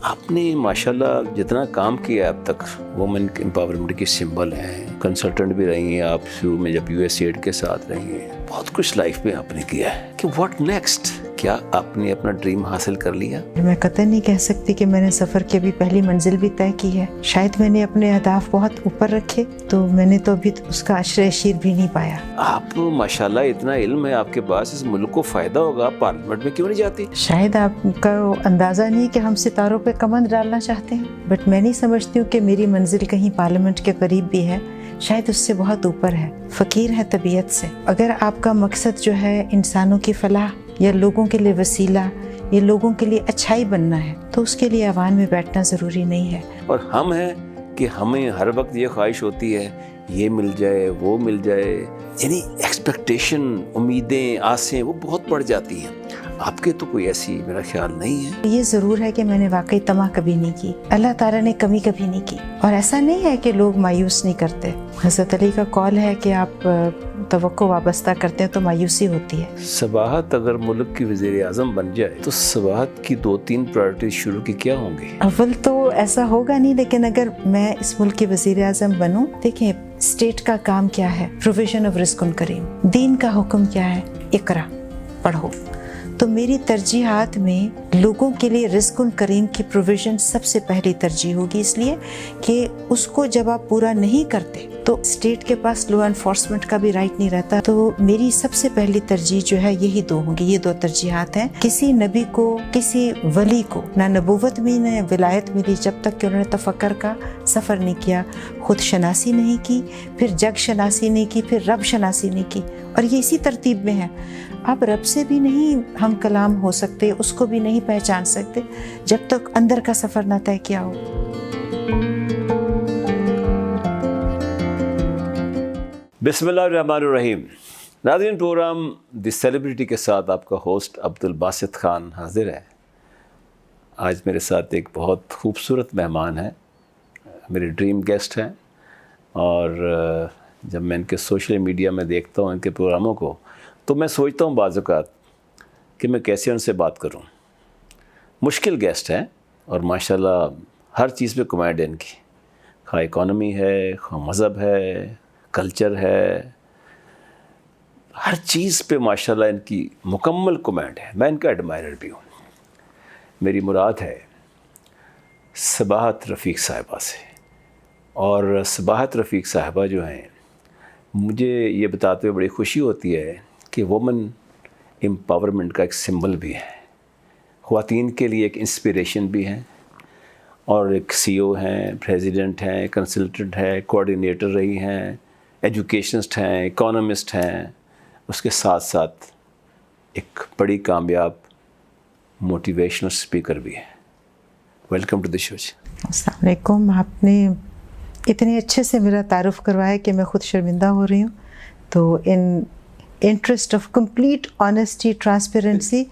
آپ نے ماشاءاللہ جتنا کام کیا ہے اب تک، وومن امپاورمنٹ کی سمبل ہیں، کنسلٹنٹ بھی رہی ہیں آپ شروع میں جب USAID کے ساتھ رہی ہیں، بہت کچھ لائف میں آپ نے کیا ہے کہ واٹ نیکسٹ؟ کیا آپ نے اپنا ڈریم حاصل کر لیا؟ میں قطعا نہیں کہہ سکتی کہ میں نے سفر کی ابھی پہلی منزل بھی طے کی ہے، شاید میں نے اپنے اہداف بہت اوپر رکھے تو میں نے تو ابھی اس کا عشر اشیر بھی نہیں پایا۔ آپ ماشاءاللہ اتنا علم ہے آپ کے پاس، اس ملک کو فائدہ ہوگا، آپ پارلیمنٹ میں کیوں نہیں جاتی؟ شاید آپ کا اندازہ نہیں کہ ہم ستاروں پہ کمند ڈالنا چاہتے ہیں، بٹ میں نہیں سمجھتی ہوں کہ میری منزل کہیں پارلیمنٹ کے قریب بھی ہے، شاید اس سے بہت اوپر ہے، فقیر ہے طبیعت سے۔ اگر آپ کا مقصد جو ہے انسانوں کی فلاح یا لوگوں کے لیے وسیلہ یا لوگوں کے لیے اچھائی بننا ہے تو اس کے لیے ایوان میں بیٹھنا ضروری نہیں ہے۔ اور ہم ہیں کہ ہمیں ہر وقت یہ خواہش ہوتی ہے یہ مل جائے وہ مل جائے، یعنی ایکسپیکٹیشن، امیدیں، آسیں وہ بہت بڑھ جاتی ہیں۔ آپ کے تو کوئی ایسی میرا خیال نہیں ہے۔ یہ ضرور ہے کہ میں نے واقعی طمع کبھی نہیں کی، اللہ تعالیٰ نے کمی کبھی نہیں کی، اور ایسا نہیں ہے کہ لوگ مایوس نہیں کرتے۔ حضرت علی کا قول ہے کہ آپ توقع وابستہ کرتے ہیں تو مایوسی ہوتی ہے۔ سباہت اگر ملک کی وزیر اعظم بن جائے تو سباہت کی 2-3 پرائرٹیز شروع کی کیا ہوں گی؟ اول تو ایسا ہوگا نہیں، لیکن اگر میں اس ملک کی وزیر اعظم بنوں، دیکھیں اسٹیٹ کا کام کیا ہے، پروویژن آف رزق کریم، دین کا حکم کیا ہے، اقرا پڑھو، تو میری ترجیحات میں لوگوں کے لیے رزق کریم کی پروویژن سب سے پہلی ترجیح ہوگی، اس لیے کہ اس کو جب آپ پورا نہیں کرتے تو اسٹیٹ کے پاس لا انفورسمنٹ کا بھی رائٹ نہیں رہتا۔ تو میری سب سے پہلی ترجیح جو ہے یہی 2 ہوں گی، یہ 2 ترجیحات ہیں۔ کسی نبی کو، کسی ولی کو نہ نبوت میں نہ ولایت ملی جب تک کہ انہوں نے تفکر کا سفر نہیں کیا، خود شناسی نہیں کی، پھر جگ شناسی نہیں کی، پھر رب شناسی نہیں کی، اور یہ اسی ترتیب میں ہے۔ اب رب سے بھی نہیں ہم کلام ہو سکتے، اس کو بھی نہیں پہچان سکتے جب تک اندر کا سفر نہ طے کیا ہو۔ بسم اللہ الرحمن الرحیم۔ ناظرین، پروگرام دی سیلیبریٹی کے ساتھ آپ کا ہوسٹ عبدالباسط خان حاضر ہے۔ آج میرے ساتھ ایک بہت خوبصورت مہمان ہیں، میرے ڈریم گیسٹ ہیں، اور جب میں ان کے سوشل میڈیا میں دیکھتا ہوں ان کے پروگراموں کو تو میں سوچتا ہوں بعض اوقات کہ میں کیسے ان سے بات کروں۔ مشکل گیسٹ ہیں اور ماشاءاللہ ہر چیز پہ کمائنڈ ہے ان کی، خواہ اکانومی ہے، خواہ مذہب ہے، کلچر ہے، ہر چیز پہ ماشاءاللہ ان کی مکمل کمائنڈ ہے۔ میں ان کا ایڈمائرر بھی ہوں۔ میری مراد ہے سباہت رفیق صاحبہ سے، اور سباہت رفیق صاحبہ جو ہیں، مجھے یہ بتاتے ہوئے بڑی خوشی ہوتی ہے کہ وومن امپاورمنٹ کا ایک سمبل بھی ہے، خواتین کے لیے ایک انسپریشن بھی ہیں، اور ایک CEO ہیں، پریزیڈنٹ ہیں، کنسلٹنٹ ہیں، کوآرڈینیٹر رہی ہیں، ایجوکیشنسٹ ہیں، اکانومسٹ ہیں، اس کے ساتھ ساتھ ایک بڑی کامیاب موٹیویشنل اسپیکر بھی ہے۔ ویلکم ٹو دی شو۔ السلام علیکم۔ آپ نے اتنے اچھے سے میرا تعارف کروایا کہ میں خود شرمندہ ہو رہی ہوں، تو in interest of complete honesty, transparency,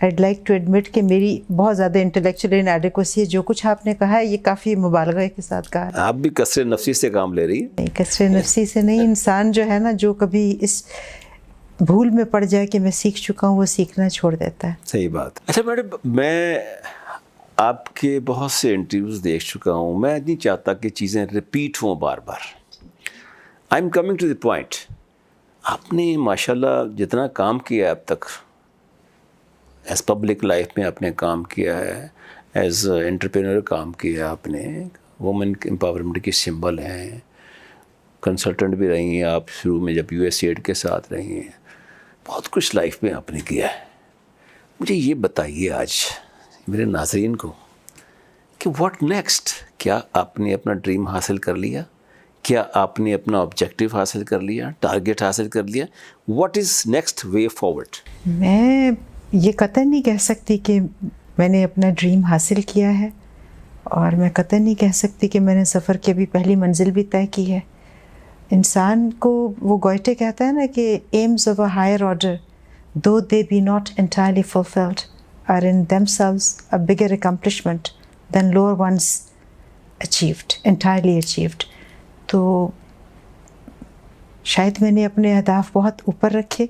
I'd like to admit کہ میری بہت زیادہ انٹلیکچوئل انیڈیکوسی ہے۔ جو کچھ آپ نے کہا ہے یہ کافی مبالغے کے ساتھ کہا ہے۔ آپ بھی کثرِ نفسی سے کام لے رہی ہیں؟ نہیں، کثرِ نفسی سے نہیں، انسان جو ہے نا، جو کبھی اس بھول میں پڑ جائے کہ میں سیکھ چکا ہوں، وہ سیکھنا چھوڑ دیتا ہے۔ صحیح بات۔ اچھا میڈم، میں آپ کے بہت سے انٹرویوز دیکھ چکا ہوں، میں نہیں چاہتا کہ چیزیں ریپیٹ ہوں بار بار۔ I am coming to the point. آپ نے ماشاءاللہ جتنا کام کیا ہے اب تک، ایز پبلک لائف میں آپ نے کام کیا ہے، ایز انٹرپرینور کام کیا ہے آپ نے، وومن امپاورمنٹ کی سمبل ہیں، کنسلٹنٹ بھی رہی ہیں آپ شروع میں جب USAID کے ساتھ رہی ہیں، بہت کچھ لائف میں آپ نے کیا ہے۔ مجھے یہ بتائیے آج میرے ناظرین کو کہ واٹ نیکسٹ؟ کیا آپ نے اپنا ڈریم حاصل کر لیا؟ کیا آپ نے اپنا آبجیکٹیو حاصل کر لیا، ٹارگیٹ حاصل کر لیا؟ What is next way forward? میں یہ قطعا نہیں کہہ سکتی کہ میں نے اپنا ڈریم حاصل کیا ہے، اور میں قطعا نہیں کہہ سکتی کہ میں نے سفر کی ابھی پہلی منزل بھی طے کی ہے۔ انسان کو وہ گوئٹے کہتا ہے نا کہ aims of a higher order though they be not entirely fulfilled are in themselves a bigger accomplishment than lower ones entirely achieved۔ تو شاید میں نے اپنے اہداف بہت اوپر رکھے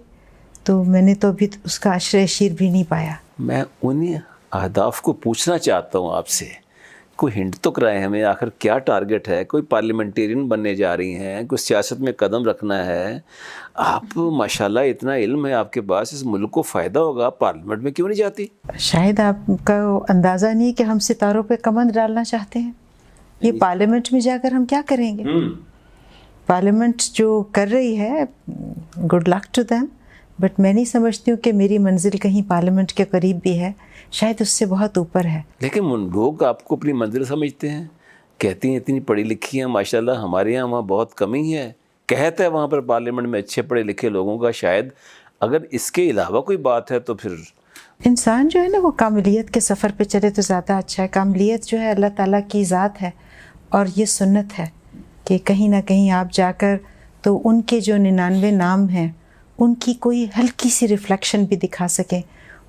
تو میں نے تو ابھی اس کا عشر اشیر بھی نہیں پایا۔ میں انہیں اہداف کو پوچھنا چاہتا ہوں آپ سے کوئی ہنٹ تو کرائیں ہمیں، آخر کیا ٹارگٹ ہے؟ کوئی پارلیمنٹیرین بننے جا رہی ہیں، کوئی سیاست میں قدم رکھنا ہے، آپ ماشاءاللہ اتنا علم ہے آپ کے پاس، اس ملک کو فائدہ ہوگا، آپ پارلیمنٹ میں کیوں نہیں جاتی؟ شاید آپ کا اندازہ نہیں کہ ہم ستاروں پہ کمند ڈالنا چاہتے ہیں. یہ پارلیمنٹ میں جا کر ہم کیا کریں گے؟ پارلیمنٹ جو کر رہی ہے، good luck to them, but میں نہیں سمجھتی ہوں کہ میری منزل کہیں پارلیمنٹ کے قریب بھی ہے، شاید اس سے بہت اوپر ہے. لیکن لوگ آپ کو اپنی منزل سمجھتے ہیں، کہتی ہیں اتنی پڑھی لکھی ہیں ماشاءاللہ، ہمارے یہاں وہاں بہت کمی ہے. کہتا ہے وہاں پر پارلیمنٹ میں اچھے پڑھے لکھے لوگوں کا، شاید اگر اس کے علاوہ کوئی بات ہے تو پھر انسان جو ہے نا وہ کاملیت کے سفر پہ چلے تو زیادہ اچھا ہے. کاملیت جو ہے اللہ تعالیٰ کی ذات ہے، اور یہ سنت ہے کہ کہیں نہ کہیں آپ جا کر تو ان کے جو 99 نام ہیں ان کی کوئی ہلکی سی ریفلیکشن بھی دکھا سکیں،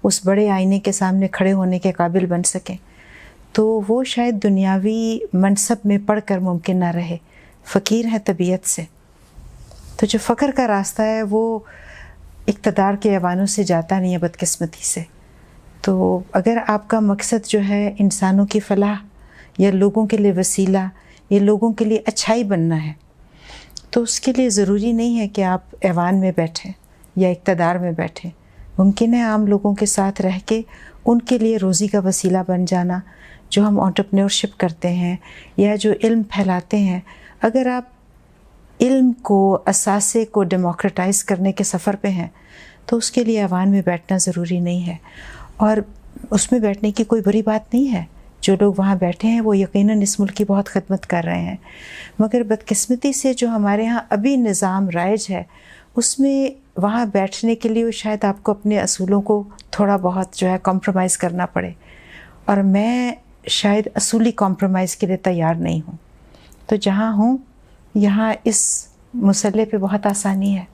اس بڑے آئینے کے سامنے کھڑے ہونے کے قابل بن سکیں. تو وہ شاید دنیاوی منصب میں پڑھ کر ممکن نہ رہے، فقیر ہے طبیعت سے. تو جو فقر کا راستہ ہے وہ اقتدار کے ایوانوں سے جاتا نہیں ہے بدقسمتی سے. تو اگر آپ کا مقصد جو ہے انسانوں کی فلاح یا لوگوں کے لیے وسیلہ یا لوگوں کے لیے اچھائی بننا ہے، تو اس کے لیے ضروری نہیں ہے کہ آپ ایوان میں بیٹھیں یا اقتدار میں بیٹھیں. ممکن ہے عام لوگوں کے ساتھ رہ کے ان کے لیے روزی کا وسیلہ بن جانا. جو ہم انٹرپرینورشپ کرتے ہیں یا جو علم پھیلاتے ہیں، اگر آپ علم کو، اثاثے کو ڈیموکریٹائز کرنے کے سفر پہ ہیں تو اس کے لیے ایوان میں بیٹھنا ضروری نہیں ہے. اور اس میں بیٹھنے کی کوئی بری بات نہیں ہے. جو لوگ وہاں بیٹھے ہیں وہ یقیناً اس ملک کی بہت خدمت کر رہے ہیں، مگر بدقسمتی سے جو ہمارے ہاں ابھی نظام رائج ہے اس میں وہاں بیٹھنے کے لیے شاید آپ کو اپنے اصولوں کو تھوڑا بہت جو ہے کمپرومائز کرنا پڑے، اور میں شاید اصولی کمپرومائز کے لیے تیار نہیں ہوں. تو جہاں ہوں یہاں اس مسئلے پہ بہت آسانی ہے.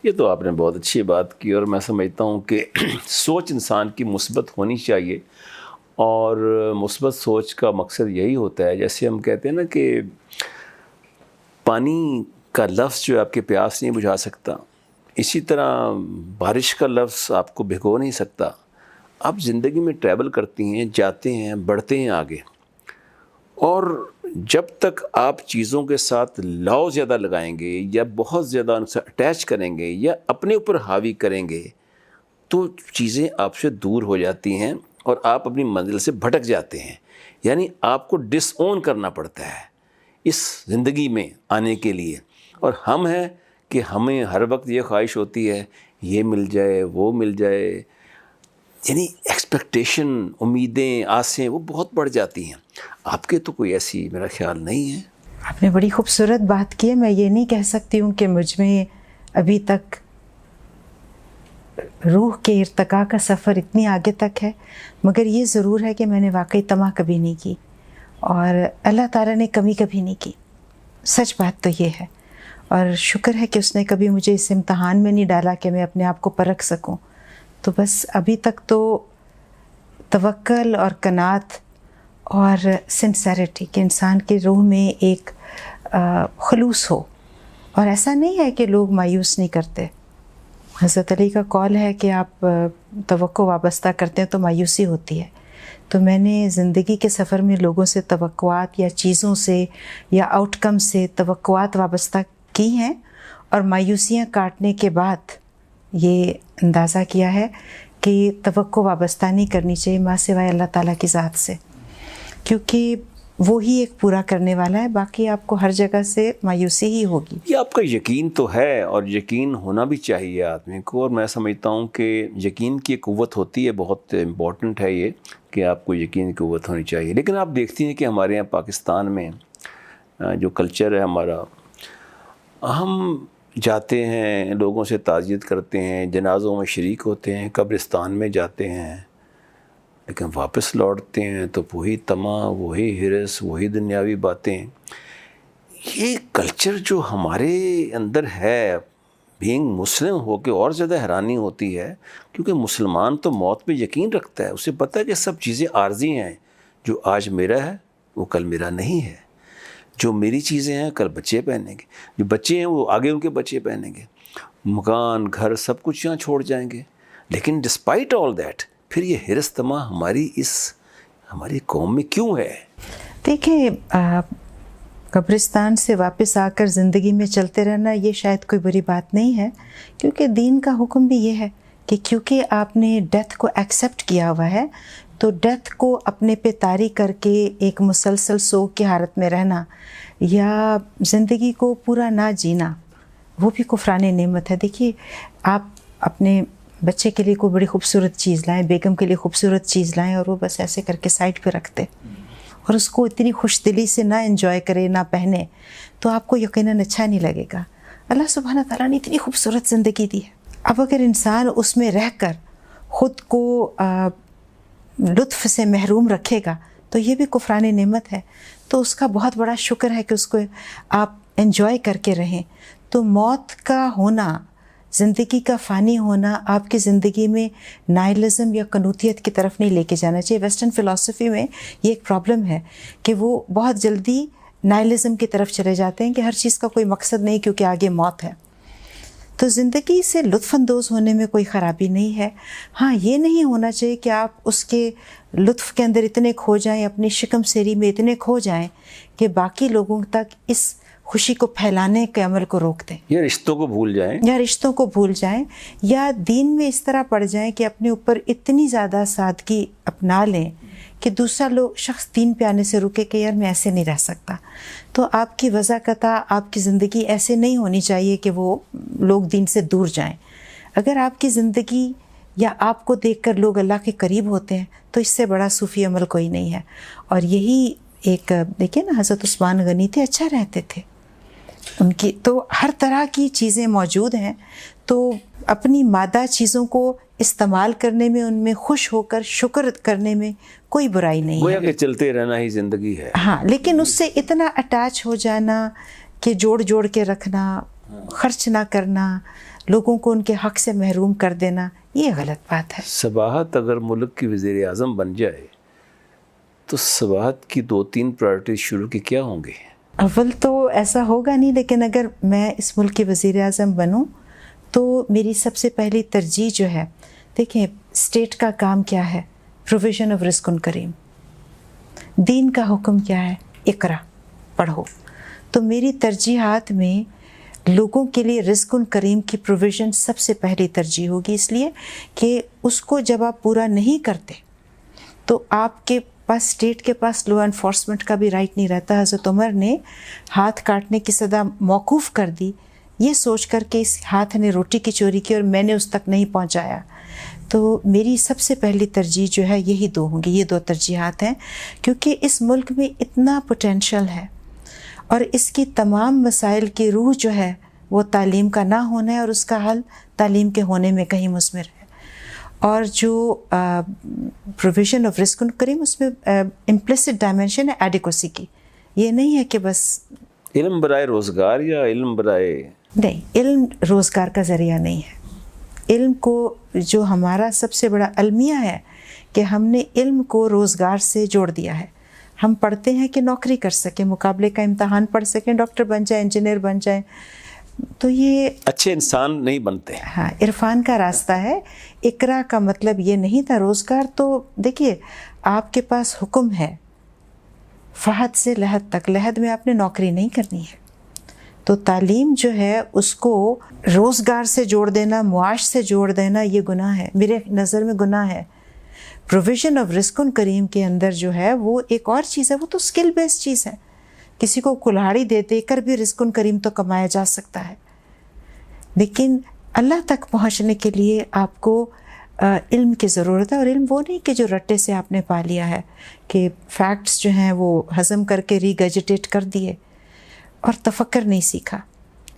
یہ تو آپ نے بہت اچھی بات کی، اور میں سمجھتا ہوں کہ سوچ انسان کی مثبت ہونی چاہیے، اور مثبت سوچ کا مقصد یہی ہوتا ہے، جیسے ہم کہتے ہیں نا کہ پانی کا لفظ جو آپ کے پیاس نہیں بجھا سکتا، اسی طرح بارش کا لفظ آپ کو بھگو نہیں سکتا. آپ زندگی میں ٹریول کرتی ہیں، جاتے ہیں، بڑھتے ہیں آگے، اور جب تک آپ چیزوں کے ساتھ لاؤ زیادہ لگائیں گے یا بہت زیادہ ان سے اٹیچ کریں گے یا اپنے اوپر حاوی کریں گے تو چیزیں آپ سے دور ہو جاتی ہیں اور آپ اپنی منزل سے بھٹک جاتے ہیں. یعنی آپ کو ڈس اون کرنا پڑتا ہے اس زندگی میں آنے کے لیے. اور ہم ہیں کہ ہمیں ہر وقت یہ خواہش ہوتی ہے یہ مل جائے، وہ مل جائے، یعنی ایکسپیکٹیشن، امیدیں، آسیں وہ بہت بڑھ جاتی ہیں. آپ کے تو کوئی ایسی میرا خیال نہیں ہے. آپ نے بڑی خوبصورت بات کی ہے. میں یہ نہیں کہہ سکتی ہوں کہ مجھ میں ابھی تک روح کے ارتقاء کا سفر اتنی آگے تک ہے، مگر یہ ضرور ہے کہ میں نے واقعی طمع کبھی نہیں کی، اور اللہ تعالیٰ نے کمی کبھی نہیں کی. سچ بات تو یہ ہے، اور شکر ہے کہ اس نے کبھی مجھے اس امتحان میں نہیں ڈالا کہ میں اپنے آپ کو پرکھ سکوں. تو بس ابھی تک تو توکل اور قناعت اور سنسیریٹی کہ انسان کے روح میں ایک خلوص ہو. اور ایسا نہیں ہے کہ لوگ مایوس نہیں کرتے. حضرت علی کا قول ہے کہ آپ توقع وابستہ کرتے ہیں تو مایوسی ہوتی ہے. تو میں نے زندگی کے سفر میں لوگوں سے توقعات یا چیزوں سے یا آؤٹ کم سے توقعات وابستہ کی ہیں، اور مایوسیاں کاٹنے کے بعد یہ اندازہ کیا ہے کہ توقع وابستہ نہیں کرنی چاہیے ماں سوائے اللہ تعالیٰ کی ذات سے، کیونکہ وہی ایک پورا کرنے والا ہے. باقی آپ کو ہر جگہ سے مایوسی ہی ہوگی. یہ آپ کا یقین تو ہے، اور یقین ہونا بھی چاہیے آدمی کو، اور میں سمجھتا ہوں کہ یقین کی قوت ہوتی ہے، بہت امپورٹنٹ ہے یہ کہ آپ کو یقین کی قوت ہونی چاہیے. لیکن آپ دیکھتی ہیں کہ ہمارے یہاں پاکستان میں جو کلچر ہے ہمارا، ہم جاتے ہیں، لوگوں سے تعزیت کرتے ہیں، جنازوں میں شریک ہوتے ہیں، قبرستان میں جاتے ہیں، لیکن واپس لوٹتے ہیں تو وہی طمع، وہی ہرس، وہی دنیاوی باتیں. یہ کلچر جو ہمارے اندر ہے، بینگ مسلم ہو کے اور زیادہ حیرانی ہوتی ہے، کیونکہ مسلمان تو موت پہ یقین رکھتا ہے. اسے پتہ ہے کہ سب چیزیں عارضی ہیں، جو آج میرا ہے وہ کل میرا نہیں ہے، جو میری چیزیں ہیں کل بچے پہنیں گے، جو بچے ہیں وہ آگے ان کے بچے پہنیں گے، مکان، گھر، سب کچھ یہاں چھوڑ جائیں گے. لیکن ڈسپائٹ آل دیٹ پھر یہ ہرس طمع ہماری قوم میں کیوں ہے؟ دیکھیں قبرستان سے واپس آ کر زندگی میں چلتے رہنا یہ شاید کوئی بری بات نہیں ہے، کیونکہ دین کا حکم بھی یہ ہے کہ کیونکہ آپ نے ڈیتھ کو ایکسیپٹ کیا ہوا ہے تو ڈیتھ کو اپنے پہ طاری کر کے ایک مسلسل سوگ کی حالت میں رہنا یا زندگی کو پورا نہ جینا وہ بھی کفران نعمت ہے۔ دیکھیے آپ اپنے بچے کے لیے کوئی بڑی خوبصورت چیز لائیں، بیگم کے لیے خوبصورت چیز لائیں اور وہ بس ایسے کر کے سائڈ پہ رکھتے اور اس کو اتنی خوش دلی سے نہ انجوائے کرے نہ پہنے تو آپ کو یقیناً اچھا نہیں لگے گا۔ اللہ سبحانہ تعالیٰ نے اتنی خوبصورت زندگی دی ہے، اب اگر انسان اس میں رہ کر خود کو لطف سے محروم رکھے گا تو یہ بھی کفران نعمت ہے، تو اس کا بہت بڑا شکر ہے کہ اس کو آپ انجوائے کر کے رہیں۔ تو موت کا ہونا، زندگی کا فانی ہونا آپ کی زندگی میں نائلزم یا قنوطیت کی طرف نہیں لے کے جانا چاہیے۔ ویسٹرن فلسفی میں یہ ایک پرابلم ہے کہ وہ بہت جلدی نائلزم کی طرف چلے جاتے ہیں کہ ہر چیز کا کوئی مقصد نہیں کیونکہ آگے موت ہے۔ تو زندگی سے لطف اندوز ہونے میں کوئی خرابی نہیں ہے، ہاں یہ نہیں ہونا چاہیے کہ آپ اس کے لطف کے اندر اتنے کھو جائیں، اپنی شکم سیری میں اتنے کھو جائیں کہ باقی لوگوں تک اس خوشی کو پھیلانے کے عمل کو روک دیں، یا رشتوں کو بھول جائیں، یا دین میں اس طرح پڑ جائیں کہ اپنے اوپر اتنی زیادہ سادگی اپنا لیں کہ دوسرا شخص دین پہ آنے سے رکے کہ یار میں ایسے نہیں رہ سکتا۔ تو آپ کی وضاقتہ آپ کی زندگی ایسے نہیں ہونی چاہیے کہ وہ لوگ دین سے دور جائیں۔ اگر آپ کی زندگی یا آپ کو دیکھ کر لوگ اللہ کے قریب ہوتے ہیں تو اس سے بڑا صوفی عمل کوئی نہیں ہے۔ اور یہی ایک دیکھیں نا، حضرت عثمان غنی تھے، اچھا رہتے تھے، ان کی تو ہر طرح کی چیزیں موجود ہیں، تو اپنی مادہ چیزوں کو استعمال کرنے میں، ان میں خوش ہو کر شکر کرنے میں کوئی برائی نہیں ہے، گویا کہ چلتے رہنا ہی زندگی ہے۔ ہاں، لیکن اس سے اتنا اٹیچ ہو جانا کہ جوڑ کے رکھنا، خرچ نہ کرنا، لوگوں کو ان کے حق سے محروم کر دینا، یہ غلط بات ہے۔ سباہت اگر ملک کی وزیر اعظم بن جائے تو سباہت کی 2-3 پرائرٹیز شروع کی کیا ہوں گے؟ اول تو ایسا ہوگا نہیں، لیکن اگر میں اس ملک کی وزیر اعظم بنوں تو میری سب سے پہلی ترجیح جو ہے، دیکھیں اسٹیٹ کا کام کیا ہے، پروویژن آف رزق کریم، دین کا حکم کیا ہے، اقرا پڑھو، تو میری ترجیحات میں لوگوں کے لیے رزق کریم کی پروویژن سب سے پہلی ترجیح ہوگی، اس لیے کہ اس کو جب آپ پورا نہیں کرتے تو آپ کے پاس، اسٹیٹ کے پاس لا انفورسمنٹ کا بھی رائٹ نہیں رہتا۔ حضرت عمر نے ہاتھ کاٹنے کی سزا موقوف کر دی، یہ سوچ کر کہ اس ہاتھ نے روٹی کی چوری کی اور میں نے اس تک نہیں پہنچایا۔ تو میری سب سے پہلی ترجیح جو ہے یہی 2 ہوں گی، یہ 2 ترجیحات ہیں، کیونکہ اس ملک میں اتنا پوٹینشل ہے اور اس کی تمام مسائل کی روح جو ہے وہ تعلیم کا نہ ہونا ہے، اور اس کا حل تعلیم کے ہونے میں کہیں مثمر ہے۔ اور جو پروویژن آف رزق کریم، اس میں امپلیسٹ ڈائمینشن ہے ایڈیکوسی کی، یہ نہیں ہے کہ بس علم برائے روزگار یا علم برائے، نہیں، علم روزگار کا ذریعہ نہیں ہے۔ علم کو جو ہمارا سب سے بڑا المیہ ہے کہ ہم نے علم کو روزگار سے جوڑ دیا ہے۔ ہم پڑھتے ہیں کہ نوکری کر سکیں، مقابلے کا امتحان پڑھ سکیں، ڈاکٹر بن جائیں، انجینئر بن جائیں، تو یہ اچھے انسان نہیں بنتے۔ ہاں، عرفان کا راستہ ہے۔ اقرا کا مطلب یہ نہیں تھا روزگار، تو دیکھیے آپ کے پاس حکم ہے فہد سے لحد تک، لحد میں آپ نے نوکری نہیں کرنی ہے، تو تعلیم جو ہے اس کو روزگار سے جوڑ دینا، معاش سے جوڑ دینا، یہ گناہ ہے، میرے نظر میں گناہ ہے۔ پروویژن آف رزق کریم کے اندر جو ہے وہ ایک اور چیز ہے، وہ تو اسکل بیسڈ چیز ہے، کسی کو کلہاڑی دے دے کر بھی رزق کریم تو کمایا جا سکتا ہے، لیکن اللہ تک پہنچنے کے لیے آپ کو علم کی ضرورت ہے، اور علم وہ نہیں کہ جو رٹے سے آپ نے پا لیا ہے، کہ فیکٹس جو ہیں وہ ہضم کر کے ریگیجیٹیٹ کر دیے اور تفکر نہیں سیکھا۔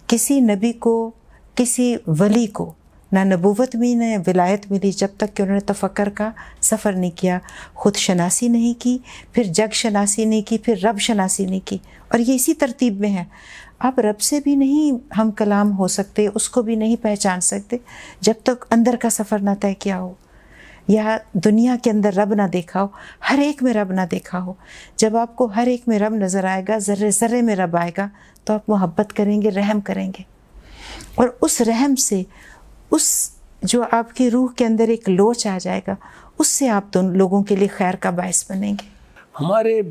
کسی نبی کو، کسی ولی کو نہ نبوت میں نہ ولایت ملی جب تک کہ انہوں نے تفکر کا سفر نہیں کیا، خود شناسی نہیں کی، پھر جگ شناسی نہیں کی، پھر رب شناسی نہیں کی، اور یہ اسی ترتیب میں ہے۔ اب رب سے بھی نہیں ہم کلام ہو سکتے، اس کو بھی نہیں پہچان سکتے جب تک اندر کا سفر نہ طے کیا ہو، یا دنیا کے اندر رب نہ دیکھا ہو، ہر ایک میں رب نہ دیکھا ہو۔ جب آپ کو ہر ایک میں رب نظر آئے گا، ذرے ذرے میں رب آئے گا، تو آپ محبت کریں گے، رحم کریں گے، اور اس رحم سے، اس جو آپ کی روح کے اندر ایک لوچ آ جائے گا، اس سے آپ لوگوں کے لیے خیر کا باعث بنیں گے۔ ہمارے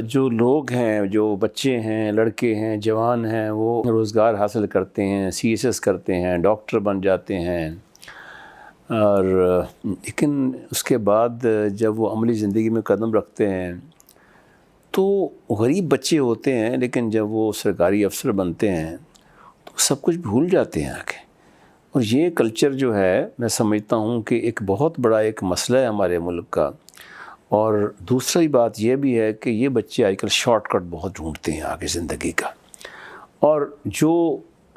جو لوگ ہیں، جو بچے ہیں، لڑکے ہیں، جوان ہیں، وہ روزگار حاصل کرتے ہیں، سی ایس ایس کرتے ہیں، ڈاکٹر بن جاتے ہیں، اور لیکن اس کے بعد جب وہ عملی زندگی میں قدم رکھتے ہیں تو غریب بچے ہوتے ہیں، لیکن جب وہ سرکاری افسر بنتے ہیں تو سب کچھ بھول جاتے ہیں آگے. اور یہ کلچر جو ہے میں سمجھتا ہوں کہ ایک بہت بڑا ایک مسئلہ ہے ہمارے ملک کا. اور دوسری بات یہ بھی ہے کہ یہ بچے آج کل شارٹ کٹ بہت ڈھونڈتے ہیں آگے زندگی کا، اور جو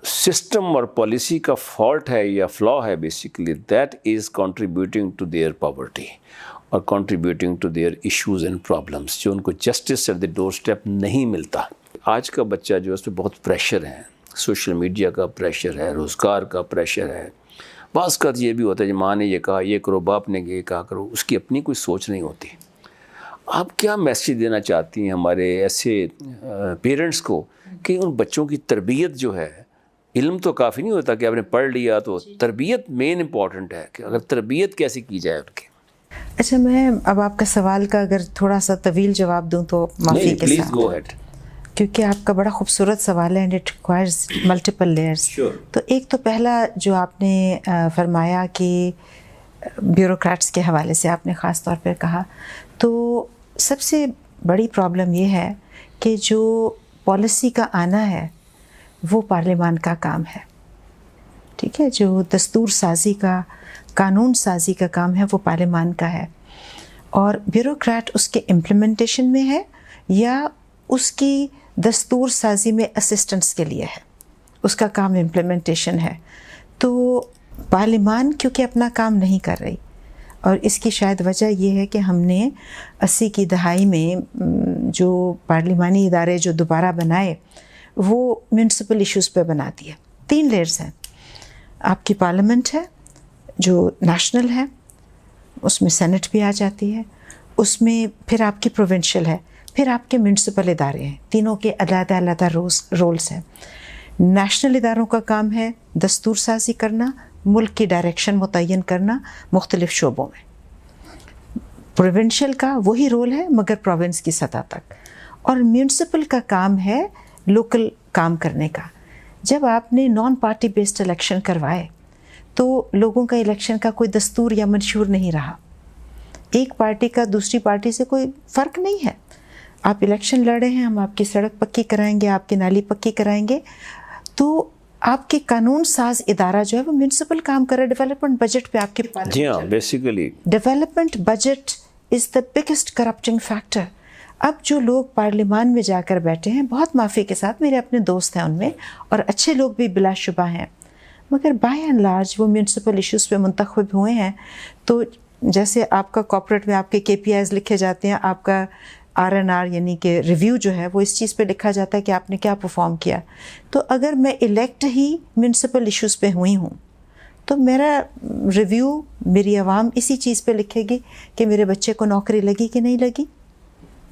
سسٹم اور پالیسی کا فالٹ ہے یا فلا ہے basically that is contributing to their poverty اور contributing to their issues and problems, جو ان کو justice at the doorstep نہیں ملتا. آج کا بچہ جو ہے اس پہ بہت پریشر ہے، سوشل میڈیا کا پریشر ہے، روزگار کا پریشر ہے. بعض کا یہ بھی ہوتا ہے کہ ماں نے یہ کہا یہ کرو، باپ نے یہ کہا کرو، اس کی اپنی کوئی سوچ نہیں ہوتی. آپ کیا میسیج دینا چاہتی ہیں ہمارے ایسے پیرنٹس کو کہ ان بچوں کی تربیت جو ہے، علم تو کافی نہیں ہوتا کہ آپ نے پڑھ لیا تو، تربیت مین امپورٹنٹ ہے کہ اگر تربیت کیسے کی جائے ان کی. اچھا، میں اب آپ کا سوال کا اگر تھوڑا سا طویل جواب دوں تو معافی کے پلیز ساتھ، گو ہیڈ، کیونکہ آپ کا بڑا خوبصورت سوال ہے and it requires multiple layers. تو ایک تو پہلا جو آپ نے فرمایا کہ بیوروکریٹس کے حوالے سے آپ نے خاص طور پر کہا، تو سب سے بڑی پرابلم یہ ہے کہ جو پالیسی کا آنا ہے وہ پارلیمان کا کام ہے. ٹھیک ہے، جو دستور سازی کا، قانون سازی کا کام ہے وہ پارلیمان کا ہے، اور بیوروکریٹ اس کے امپلیمنٹیشن میں ہے یا اس کی دستور سازی میں اسسٹنس کے لیے ہے، اس کا کام امپلیمنٹیشن ہے. تو پارلیمان کیونکہ اپنا کام نہیں کر رہی، اور اس کی شاید وجہ یہ ہے کہ ہم نے 80 کی دہائی میں جو پارلیمانی ادارے جو دوبارہ بنائے وہ میونسپل ایشوز پہ بنا دیے. 3 لیئرز ہیں. آپ کی پارلیمنٹ ہے جو نیشنل ہے، اس میں سینٹ بھی آ جاتی ہے، اس میں پھر آپ کی پروونشل ہے، پھر آپ کے میونسپل ادارے ہیں. تینوں کے علیحدہ علیحدہ رولز ہیں. نیشنل اداروں کا کام ہے دستور سازی کرنا، ملک کی ڈائریکشن متعین کرنا مختلف شعبوں میں. پروونشل کا وہی رول ہے مگر پروونس کی سطح تک، اور میونسپل کا کام ہے لوکل کام کرنے کا. جب آپ نے نان پارٹی بیسڈ الیکشن کروائے تو لوگوں کا الیکشن کا کوئی دستور یا منشور نہیں رہا. ایک پارٹی کا دوسری پارٹی سے کوئی فرق نہیں ہے. آپ الیکشن لڑ رہے ہیں، ہم آپ کی سڑک پکی کرائیں گے، آپ کی نالی پکی کرائیں گے. تو آپ کے قانون ساز ادارہ جو ہے وہ میونسپل کام کرے. ڈیولپمنٹ بجٹ پہ آپ کے جی ہاں، basically development budget is the biggest corrupting factor. اب جو لوگ پارلیمان میں جا کر بیٹھے ہیں، بہت معافی کے ساتھ میرے اپنے دوست ہیں ان میں، اور اچھے لوگ بھی بلا شبہ ہیں، مگر بائی اینڈ لارج وہ میونسپل ایشوز پہ منتخب ہوئے ہیں. تو جیسے آپ کا کارپوریٹ میں آپ کے KPIs لکھے جاتے ہیں، آپ کا RNR یعنی کہ ریویو جو ہے وہ اس چیز پہ لکھا جاتا ہے کہ آپ نے کیا پرفارم کیا. تو اگر میں الیکٹ ہی میونسپل ایشوز پہ ہوئی ہوں تو میرا ریویو، میری عوام اسی چیز پہ لکھے گی کہ میرے بچے کو نوکری لگی کہ نہیں لگی،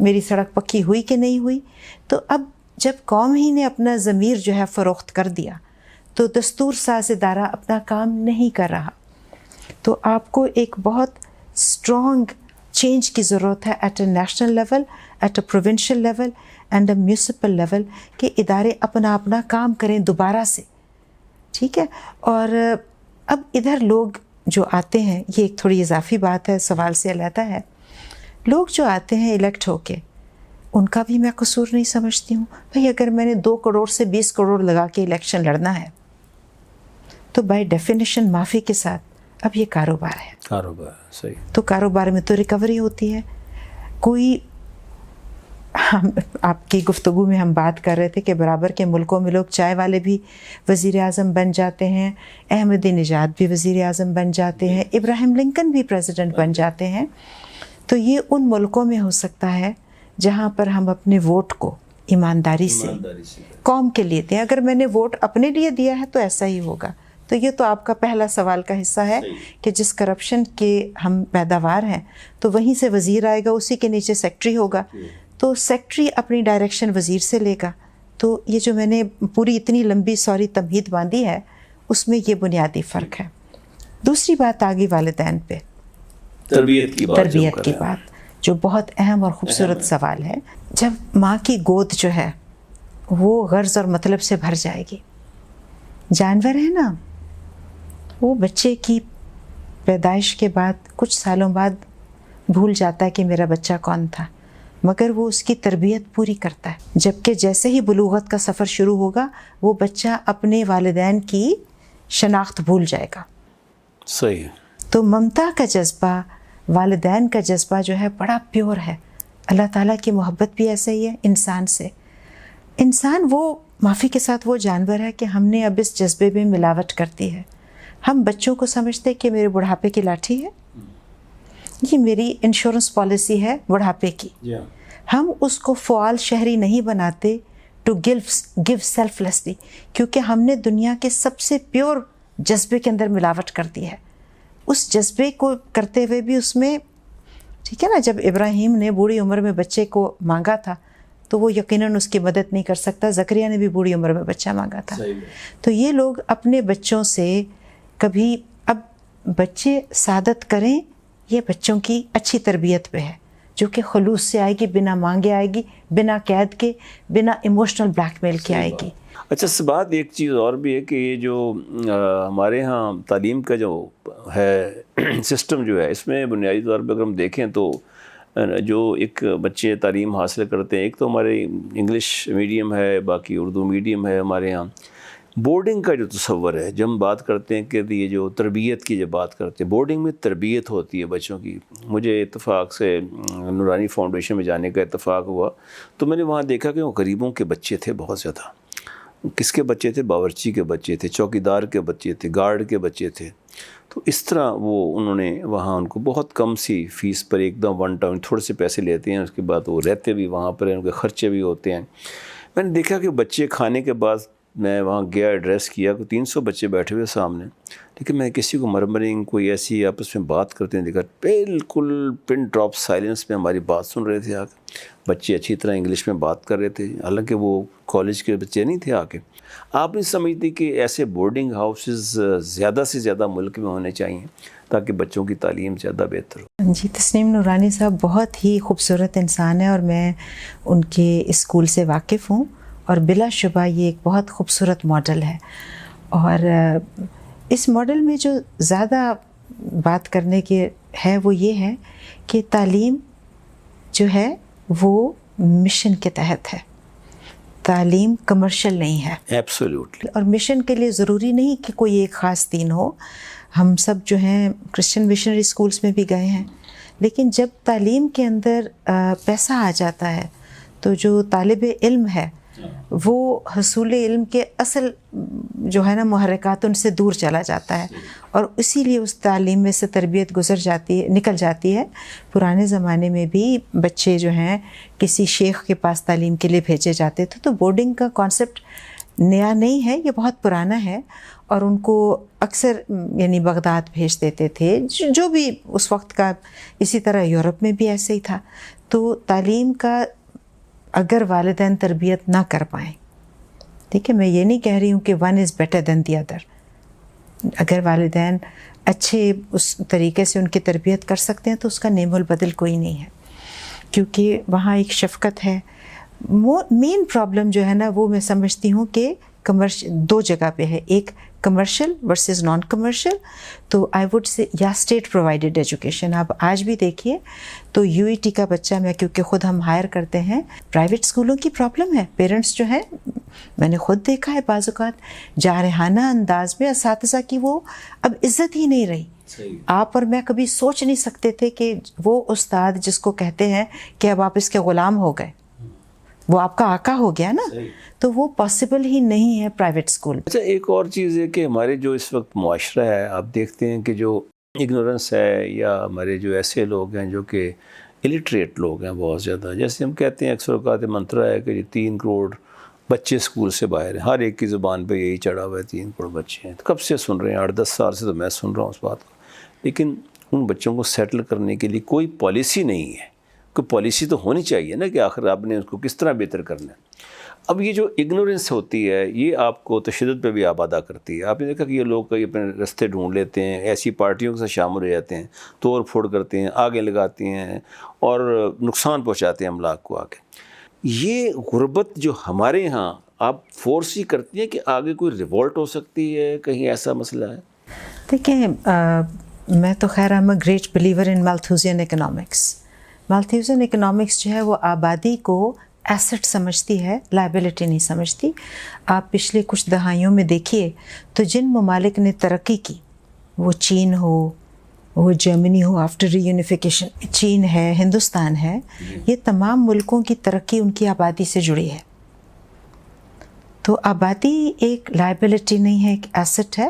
میری سڑک پکی ہوئی کہ نہیں ہوئی. تو اب جب قوم ہی نے اپنا ضمیر جو ہے فروخت کر دیا تو دستور ساز ادارہ اپنا کام نہیں کر رہا. تو آپ کو ایک بہت اسٹرانگ چینج کی ضرورت ہے at a national level, at a provincial level and a municipal level, کہ ادارے اپنا کام کریں دوبارہ سے. ٹھیک ہے. اور اب ادھر لوگ جو آتے ہیں، یہ ایک تھوڑی اضافی بات ہے، سوال سے علیحدہ ہے. لوگ جو آتے ہیں الیکٹ ہو کے، ان کا بھی میں قصور نہیں سمجھتی ہوں. بھئی اگر میں نے 2 کروڑ سے 20 کروڑ لگا کے الیکشن لڑنا ہے تو بائی ڈیفینیشن معافی کے ساتھ اب یہ کاروبار ہے. کاروبار صحیح. تو کاروبار میں تو ریکوری ہوتی ہے. کوئی آپ کی گفتگو میں ہم بات کر رہے تھے کہ برابر کے ملکوں میں لوگ چائے والے بھی وزیر اعظم بن جاتے ہیں، احمدی نژاد بھی وزیر اعظم بن جاتے ہیں، ابراہیم لنکن بھی پریزیڈنٹ بن جاتے ہیں. تو یہ ان ملکوں میں ہو سکتا ہے جہاں پر ہم اپنے ووٹ کو ایمانداری سے قوم کے لیے دیں. اگر میں نے ووٹ اپنے لیے دیا ہے تو ایسا ہی ہوگا. تو یہ تو آپ کا پہلا سوال کا حصہ ہے کہ جس کرپشن کے ہم پیداوار ہیں تو وہیں سے وزیر آئے گا، اسی کے نیچے سیکٹری ہوگا، تو سیکٹری اپنی ڈائریکشن وزیر سے لے گا. تو یہ جو میں نے پوری اتنی لمبی تمہید باندھی ہے اس میں یہ بنیادی فرق ہے. دوسری بات آگی والدین پہ، تربیت کی بات. جو بہت اہم اور خوبصورت سوال ہے. جب ماں کی گود جو ہے وہ غرض اور مطلب سے بھر جائے گی. جانور ہے نا، وہ بچے کی پیدائش کے بعد کچھ سالوں بعد بھول جاتا ہے کہ میرا بچہ کون تھا، مگر وہ اس کی تربیت پوری کرتا ہے. جبکہ جیسے ہی بلوغت کا سفر شروع ہوگا وہ بچہ اپنے والدین کی شناخت بھول جائے گا. صحیح. تو ممتا کا جذبہ، والدین کا جذبہ جو ہے بڑا پیور ہے. اللہ تعالیٰ کی محبت بھی ایسا ہی ہے انسان سے. انسان وہ معافی کے ساتھ وہ جانور ہے کہ ہم نے اب اس جذبے میں ملاوٹ کر دی ہے. ہم بچوں کو سمجھتے کہ میرے بڑھاپے کی لاٹھی ہے، یہ میری انشورنس پالیسی ہے بڑھاپے کی. ہم اس کو فعال شہری نہیں بناتے ٹو گیو سیلف لیسلی، کیونکہ ہم نے دنیا کے سب سے پیور جذبے کے اندر ملاوٹ کر دی ہے. اس جذبے کو کرتے ہوئے بھی اس میں، ٹھیک ہے نا، جب ابراہیم نے بوڑھی عمر میں بچے کو مانگا تھا تو وہ یقیناً اس کی مدد نہیں کر سکتا. زکریا نے بھی بوڑھی عمر میں بچہ مانگا تھا. تو یہ لوگ اپنے بچوں سے کبھی، اب بچے سعادت کریں، یہ بچوں کی اچھی تربیت پہ ہے جو کہ خلوص سے آئے گی، بنا مانگے آئے گی، بنا قید کے، بنا ایموشنل بلیک میل کے آئے گی. اچھا، اس بات ایک چیز اور بھی ہے کہ یہ جو ہمارے ہاں تعلیم کا جو ہے سسٹم جو ہے، اس میں بنیادی طور پہ اگر ہم دیکھیں تو جو ایک بچے تعلیم حاصل کرتے ہیں، ایک تو ہمارے انگلش میڈیم ہے، باقی اردو میڈیم ہے. ہمارے ہاں بورڈنگ کا جو تصور ہے، جب ہم بات کرتے ہیں کہ یہ جو تربیت کی جب بات کرتے ہیں، بورڈنگ میں تربیت ہوتی ہے بچوں کی. مجھے اتفاق سے نورانی فاؤنڈیشن میں جانے کا اتفاق ہوا تو میں نے وہاں دیکھا کہ وہ غریبوں کے بچے تھے بہت زیادہ. کس کے بچے تھے؟ باورچی کے بچے تھے، چوکیدار کے بچے تھے، گارڈ کے بچے تھے. تو اس طرح انہوں نے وہاں ان کو بہت کم سی فیس پر ایک دم ون ٹائم تھوڑے سے پیسے لیتے ہیں، اس کے بعد وہ رہتے بھی وہاں پر ہیں، ان کے خرچے بھی ہوتے ہیں. میں نے دیکھا کہ بچے کھانے کے بعد میں وہاں گیا، ایڈریس کیا کہ 300 بچے بیٹھے ہوئے سامنے، لیکن میں کسی کو مرمرنگ کوئی ایسی آپس میں بات کرتے ہیں دیکھا. بالکل پن ڈراپ سائلنس میں ہماری بات سن رہے تھے آ کے. بچے اچھی طرح انگلش میں بات کر رہے تھے، حالانکہ وہ کالج کے بچے نہیں تھے آ کے. آپ نہیں سمجھتی کہ ایسے بورڈنگ ہاؤسز زیادہ سے زیادہ ملک میں ہونے چاہیے تاکہ بچوں کی تعلیم زیادہ بہتر ہو؟ جی، تسنیم نورانی صاحب بہت ہی خوبصورت انسان ہے اور میں ان کے اسکول سے واقف ہوں، اور بلا شبہ یہ ایک بہت خوبصورت ماڈل ہے. اور اس ماڈل میں جو زیادہ بات کرنے کے ہے وہ یہ ہے کہ تعلیم جو ہے وہ مشن کے تحت ہے. تعلیم کمرشل نہیں ہے. ایبسولوٹلی. اور مشن کے لیے ضروری نہیں کہ کوئی ایک خاص دین ہو. ہم سب جو ہیں کرسچن مشنری اسکولس میں بھی گئے ہیں، لیکن جب تعلیم کے اندر پیسہ آ جاتا ہے تو جو طالب علم ہے وہ حصول علم کے اصل جو ہے نا محرکات ان سے دور چلا جاتا ہے، اور اسی لیے اس تعلیم میں سے تربیت نکل جاتی ہے. پرانے زمانے میں بھی بچے جو ہیں کسی شیخ کے پاس تعلیم کے لیے بھیجے جاتے تھے. تو بورڈنگ کا کانسیپٹ نیا نہیں ہے، یہ بہت پرانا ہے، اور ان کو اکثر یعنی بغداد بھیج دیتے تھے، جو بھی اس وقت کا. اسی طرح یورپ میں بھی ایسے ہی تھا. تو تعلیم کا اگر والدین تربیت نہ کر پائیں، ٹھیک ہے، میں یہ نہیں کہہ رہی ہوں کہ one is better than the other. اگر والدین اچھے اس طریقے سے ان کی تربیت کر سکتے ہیں تو اس کا نیم البدل کوئی نہیں ہے، کیونکہ وہاں ایک شفقت ہے. مین پرابلم جو ہے نا وہ میں سمجھتی ہوں کہ دو جگہ پہ ہے، ایک کمرشل ورسز نان کمرشل. تو آئی وڈ سے یا اسٹیٹ پرووائڈیڈ ایجوکیشن. آپ آج بھی دیکھیے تو یو ای ٹی کا بچہ، میں کیونکہ خود ہم ہائر کرتے ہیں، پرائیویٹ اسکولوں کی پرابلم ہے. پیرنٹس جو ہیں، میں نے خود دیکھا ہے بعض اوقات جارحانہ انداز میں اساتذہ کی وہ اب عزت ہی نہیں رہی. آپ اور میں کبھی سوچ نہیں سکتے تھے کہ وہ استاد جس کو کہتے ہیں کہ اب آپ اس کے غلام ہو گئے، وہ آپ کا آقا ہو گیا نا، تو وہ پاسبل ہی نہیں ہے پرائیویٹ اسکول. اچھا، ایک اور چیز ہے کہ ہمارے جو اس وقت معاشرہ ہے، آپ دیکھتے ہیں کہ جو اگنورنس ہے، یا ہمارے جو ایسے لوگ ہیں جو کہ الٹریٹ لوگ ہیں بہت زیادہ، جیسے ہم کہتے ہیں اکثر اوقات منترا ہے کہ 3 کروڑ بچے اسکول سے باہر ہیں، ہر ایک کی زبان پہ یہی چڑھا ہوا ہے 3 کروڑ بچے ہیں. کب سے سن رہے ہیں؟ 8-10 سال سے تو میں سن رہا ہوں اس بات کو. لیکن ان بچوں کو سیٹل کرنے کے لیے کوئی پالیسی نہیں ہے. کوئی پالیسی تو ہونی چاہیے نا کہ آخر آپ نے اس کو کس طرح بہتر کرنا ہے. اب یہ جو اگنورینس ہوتی ہے یہ آپ کو تشدد پہ بھی آبادہ کرتی ہے. آپ نے دیکھا کہ یہ لوگ کئی اپنے رستے ڈھونڈ لیتے ہیں, ایسی پارٹیوں کے ساتھ شامل ہو جاتے ہیں, توڑ پھوڑ کرتے ہیں, آگے لگاتے ہیں اور نقصان پہنچاتے ہیں املاک کو آگے. یہ غربت جو ہمارے یہاں آپ فورس ہی کرتی ہیں کہ آگے کوئی ریوولٹ ہو سکتی ہے, کہیں ایسا مسئلہ ہے؟ دیکھیں میں تو خیر am a great believer in Malthusian economics. Malthusian economics جو ہے وہ آبادی کو ایسٹ سمجھتی ہے, لائبلٹی نہیں سمجھتی. آپ پچھلے کچھ دہائیوں میں دیکھیے تو جن ممالک نے ترقی کی, وہ چین ہو, وہ جرمنی ہو آفٹر ری یونیفیکیشن, چین ہے, ہندوستان ہے, یہ تمام ملکوں کی ترقی ان کی آبادی سے جڑی ہے. تو آبادی ایک لائبلٹی نہیں ہے, ایک ایسٹ ہے,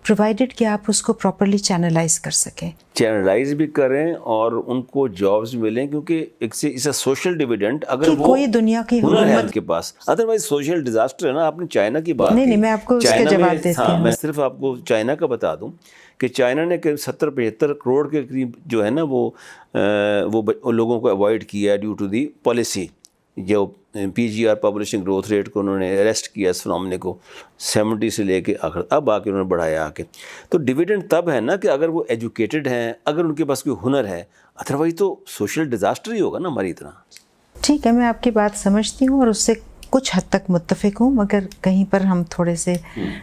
پرووائڈڈ کہ آپ اس کو پراپرلی چینلائز کر سکیں, چینلائز بھی کریں اور ان کو جابز ملیں, کیونکہ اس سے سوشل ڈیویڈنٹ اگر وہ کوئی دنیا کی ہنر ہے ان کے پاس, ادروائز سوشل ڈیزاسٹر ہے نا. آپ نے چائنا کی بات نہیں میں آپ کو اس کا جواب دیتی ہوں. میں صرف آپ کو چائنا کا بتا دوں کہ چائنا نے 70-75 کروڑ کے قریب جو ہے نا وہ لوگوں کو اوائڈ کیا ڈیو ٹو دی پالیسی. جو P G R population growth rate کو انہوں نے اریسٹ کیا, اس فنامنے کو 70 سے لے کے آخر اب آ کے انہوں نے بڑھایا آ کے. تو ڈیویڈنڈ تب ہے نا کہ اگر وہ ایجوکیٹڈ ہیں, اگر ان کے پاس کوئی ہنر ہے, ادروائز تو سوشل ڈیزاسٹر ہی ہوگا نا ہماری طرح. ٹھیک ہے, میں آپ کی بات سمجھتی ہوں اور اس سے کچھ حد تک متفق ہوں, مگر کہیں پر ہم تھوڑے سے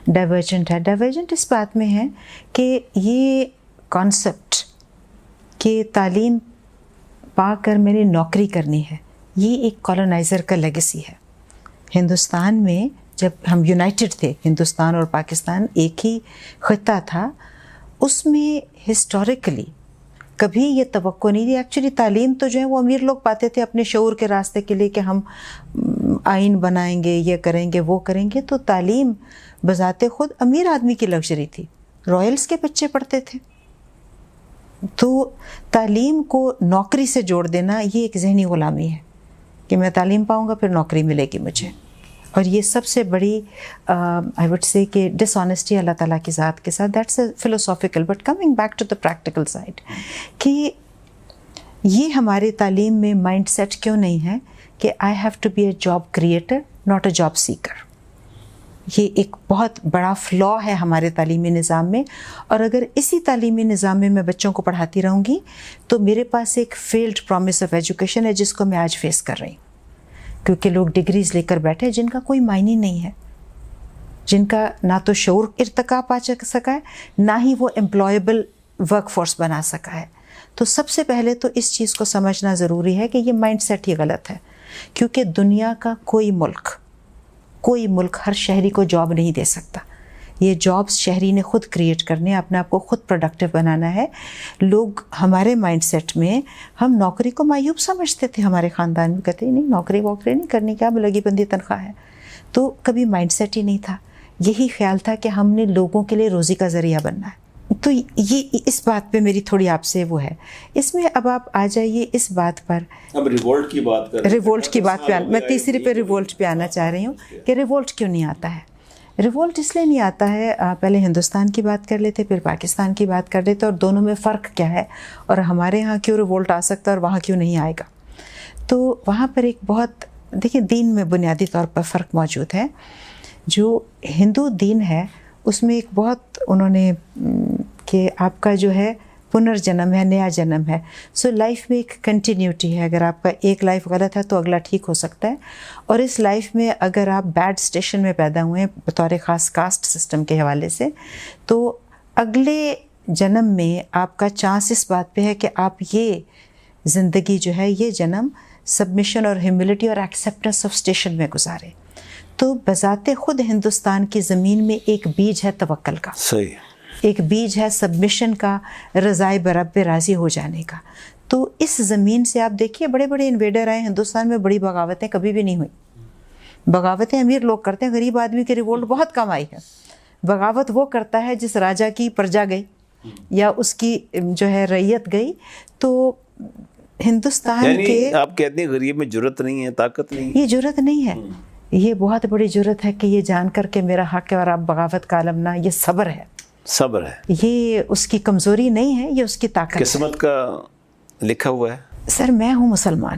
ڈائیورجنٹ ہے. ڈائیورجنٹ اس بات میں ہے کہ یہ کانسیپٹ کہ تعلیم پا کر میں نے نوکری کرنی ہے, یہ ایک کالونائزر کا لیگیسی ہے. ہندوستان میں جب ہم یونائٹڈ تھے, ہندوستان اور پاکستان ایک ہی خطہ تھا, اس میں ہسٹوریکلی کبھی یہ توقع نہیں تھی. ایکچولی تعلیم تو جو ہے وہ امیر لوگ پاتے تھے اپنے شعور کے راستے کے لیے کہ ہم آئین بنائیں گے, یہ کریں گے, وہ کریں گے. تو تعلیم بذات خود امیر آدمی کی لگژری تھی, رائلز کے بچے پڑھتے تھے. تو تعلیم کو نوکری سے جوڑ دینا یہ ایک ذہنی غلامی ہے کہ میں تعلیم پاؤں گا پھر نوکری ملے گی مجھے. اور یہ سب سے بڑی آئی وڈ سے کہ ڈس آنیسٹی اللہ تعالیٰ کی ذات کے ساتھ. That's a philosophical, but coming back to the practical side, کہ یہ ہماری تعلیم میں مائنڈ سیٹ کیوں نہیں ہے کہ I have to be a job creator not a job seeker. یہ ایک بہت بڑا فلا ہے ہمارے تعلیمی نظام میں. اور اگر اسی تعلیمی نظام میں میں بچوں کو پڑھاتی رہوں گی تو میرے پاس ایک فیلڈ پرومس آف ایجوکیشن ہے جس کو میں آج فیس کر رہی ہوں. کیونکہ لوگ ڈگریز لے کر بیٹھے جن کا کوئی معنی نہیں ہے, جن کا نہ تو شعور ارتقا پا سکا ہے, نہ ہی وہ امپلائیبل ورک فورس بنا سکا ہے. تو سب سے پہلے تو اس چیز کو سمجھنا ضروری ہے کہ یہ مائنڈ سیٹ ہی غلط ہے. کیونکہ دنیا کا کوئی ملک ہر شہری کو جاب نہیں دے سکتا. یہ جابس شہری نے خود کریٹ کرنے, اپنے آپ کو خود پروڈکٹیو بنانا ہے. لوگ ہمارے مائنڈ سیٹ میں ہم نوکری کو معیوب سمجھتے تھے, ہمارے خاندان میں کہتے نہیں نوکری ووکری نہیں کرنی, کیا لگی بندی تنخواہ ہے. تو کبھی مائنڈ سیٹ ہی نہیں تھا, یہی خیال تھا کہ ہم نے لوگوں کے لیے روزی کا ذریعہ بننا ہے. تو یہ اس بات پہ میری تھوڑی آپ سے وہ ہے. اس میں اب آپ آ جائیے اس بات پر, اب ریوولٹ کی بات کر ریوولٹ کی بات پہ میں تیسری پہ ریوولٹ پہ آنا چاہ رہی ہوں کہ ریوولٹ کیوں نہیں آتا ہے. ریوولٹ اس لیے نہیں آتا ہے, پہلے ہندوستان کی بات کر لیتے پھر پاکستان کی بات کر لیتے, اور دونوں میں فرق کیا ہے اور ہمارے ہاں کیوں ریوولٹ آ سکتا ہے اور وہاں کیوں نہیں آئے گا. تو وہاں پر ایک بہت دیکھیں دین میں بنیادی طور پر فرق موجود ہے. جو ہندو دین ہے اس میں ایک بہت انہوں نے کہ آپ کا جو ہے پنرجنم ہے, نیا جنم ہے. سو لائف میں ایک کنٹینیوٹی ہے. اگر آپ کا ایک لائف غلط ہے تو اگلا ٹھیک ہو سکتا ہے, اور اس لائف میں اگر آپ بیڈ اسٹیشن میں پیدا ہوئے ہیں بطور خاص کاسٹ سسٹم کے حوالے سے, تو اگلے جنم میں آپ کا چانس اس بات پہ ہے کہ آپ یہ زندگی جو ہے یہ جنم سبمیشن اور ہیوملٹی اور ایکسیپٹنس آف اسٹیشن میں گزارے. تو بذات خود ہندوستان کی زمین میں ایک بیج ہے توکل کا, صحیح, ایک بیج ہے سبمیشن کا, رضائے برب پہ راضی ہو جانے کا. تو اس زمین سے آپ دیکھیے بڑے بڑے انویڈر آئے ہندوستان میں, بڑی بغاوتیں کبھی بھی نہیں ہوئی. بغاوتیں امیر لوگ کرتے ہیں, غریب آدمی کی ریوولٹ بہت کم آئی ہے. بغاوت وہ کرتا ہے جس راجا کی پرجا گئی یا اس کی جو ہے رعیت گئی. تو ہندوستان کے آپ کہتے ہیں غریب میں جرت نہیں ہے, طاقت نہیں ہے. یہ جرت نہیں ہے, یہ بہت بڑی جرت ہے کہ یہ جان کر کے میرا حق ہے اور آپ بغاوت کا عالم نہ, یہ صبر ہے. صبر ہے, یہ اس کی کمزوری نہیں ہے, یہ اس کی طاقت ہے. قسمت کا لکھا ہوا ہے. سر میں ہوں مسلمان,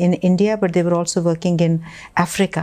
in India but they were also working in Africa।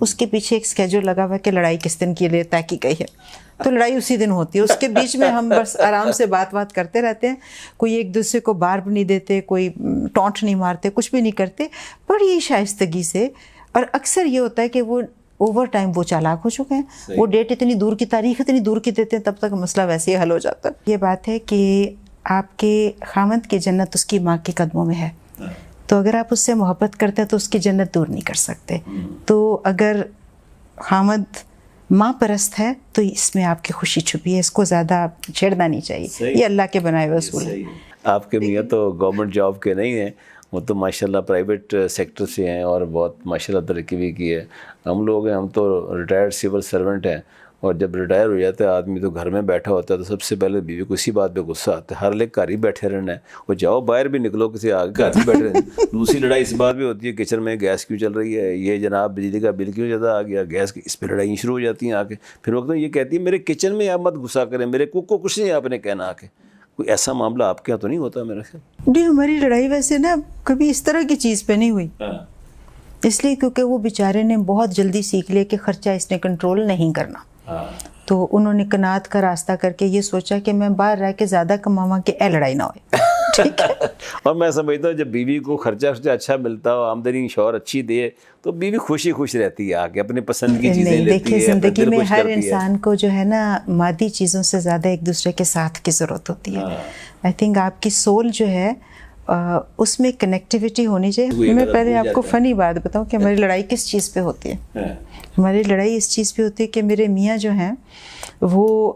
اس کے پیچھے ایک اسکیجول لگا ہوا ہے کہ لڑائی کس دن کے لیے طے کی گئی ہے, تو لڑائی اسی دن ہوتی ہے. اس کے بیچ میں ہم بس آرام سے بات کرتے رہتے ہیں, کوئی ایک دوسرے کو بار نہیں دیتے, کوئی ٹونٹ نہیں مارتے, کچھ بھی نہیں کرتے, بڑی شائستگی سے. اور اکثر یہ ہوتا ہے کہ وہ اوور ٹائم وہ چالاک ہو چکے ہیں, وہ ڈیٹ اتنی دور کی, تاریخ اتنی دور کی دیتے ہیں, تب تک مسئلہ ویسے ہی حل ہو جاتا ہے. یہ بات ہے کہ آپ کے خامند کی جنت اس کی ماں کے قدموں میں ہے, تو اگر آپ اس سے محبت کرتے ہیں تو اس کی جنت دور نہیں کر سکتے. تو اگر خامند ماں پرست ہے تو اس میں آپ کی خوشی چھپی ہے, اس کو زیادہ چھیڑنا نہیں چاہیے, یہ اللہ کے بنائے ہوئے اصول ہے. آپ کے میاں تو گورنمنٹ جاب کے نہیں ہیں, وہ تو ماشاءاللہ پرائیویٹ سیکٹر سے ہیں اور بہت ماشاءاللہ ترقی بھی کی ہے. ہم لوگ ہیں, ہم تو ریٹائرڈ سول سرونٹ ہیں, اور جب ریٹائر ہو جاتا ہے آدمی تو گھر میں بیٹھا ہوتا ہے تو سب سے پہلے بیوی کو اسی بات پہ غصہ آتا ہے, ہر لے گھر ہی بیٹھے رہنا ہے, وہ جاؤ باہر بھی نکلو کسی آگے, گھر ہی بیٹھے رہنا. دوسری لڑائی اس بات پہ ہوتی ہے کچن میں گیس کیوں چل رہی ہے, یہ جناب بجلی کا بل کیوں زیادہ آ گیا, گیس کی, اس پہ لڑائی شروع ہو جاتی ہیں آ کے. پھر وقت یہ کہتی ہے میرے کچن میں آپ مت غصہ کریں, میرے کوک کو کچھ نہیں آپ نے کہنا آ کے. کوئی ایسا معاملہ آپ کے یہاں تو نہیں ہوتا میرے خیال؟ نہیں, ہماری لڑائی ویسے نا کبھی اس طرح کی چیز پہ نہیں ہوئی, اس لیے کیونکہ وہ بیچارے نے بہت جلدی سیکھ لیا کہ خرچہ اس نے کنٹرول نہیں کرنا. تو انہوں نے قناعت کا راستہ کر کے یہ سوچا کہ میں باہر رہ کے زیادہ کماواں کہ لڑائی نہ ہوئے. ٹھیک ہے. اور میں سمجھتا ہوں جب بیوی کو خرچہ اچھا ملتا ہو, آمدنی شوہر اچھی دے, تو بیوی خوش رہتی ہے, آگے اپنی پسند کی چیزیں لیتی ہے. دیکھیے زندگی میں ہر انسان کو جو ہے نا مادی چیزوں سے زیادہ ایک دوسرے کے ساتھ کی ضرورت ہوتی ہے. آئی تھنک آپ کی سول جو ہے اس میں کنیکٹیوٹی ہونی چاہیے. میں پہلے آپ کو فنی بات بتاؤں کہ ہماری لڑائی کس چیز پہ ہوتی ہے. ہماری لڑائی اس چیز پہ ہوتی ہے کہ میرے میاں جو ہیں وہ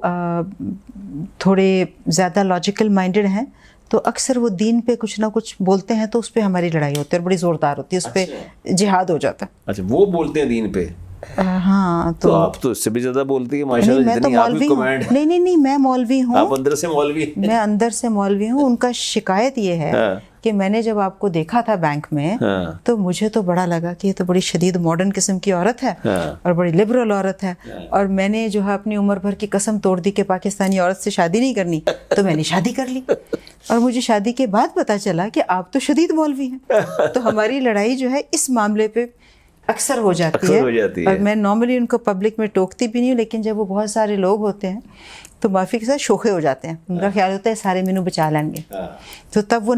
تھوڑے زیادہ لاجیکل مائنڈڈ ہیں, تو اکثر وہ دین پہ کچھ نہ کچھ بولتے ہیں تو اس پہ ہماری لڑائی ہوتی ہے اور بڑی زوردار ہوتی ہے, اس پہ جہاد ہو جاتا ہے. اچھا, وہ بولتے ہیں دین پہ؟ ہاں, تو آپ تو اس سے بھی زیادہ بولتی ہیں ماشاءاللہ. میں تو مولوی ہوں. نہیں, میں مولوی ہوں. آپ اندر سے مولوی؟ میں اندر سے مولوی ہوں. ان کا شکایت یہ ہے کہ میں نے جب آپ کو دیکھا تھا بینک میں تو مجھے تو بڑا لگا کہ یہ تو بڑی شدید ماڈرن قسم کی عورت ہے اور بڑی لبرل عورت ہے, اور میں نے جو ہے اپنی عمر بھر کی قسم توڑ دی کہ پاکستانی عورت سے شادی نہیں کرنی, تو میں نے شادی کر لی. اور مجھے شادی کے بعد پتا چلا کہ آپ تو شدید مولوی ہیں. تو ہماری لڑائی جو ہے اس معاملے پہ اکثر ہو جاتی ہے. اور میں نارملی ان کو پبلک میں ٹوکتی بھی نہیں ہوں, لیکن جب وہ بہت سارے لوگ ہوتے ہیں تو معافی کے ساتھ شوخے ہو جاتے ہیں. ان کا خیال ہوتا ہے سارے مینوں بچا لیں گے, تو تب وہ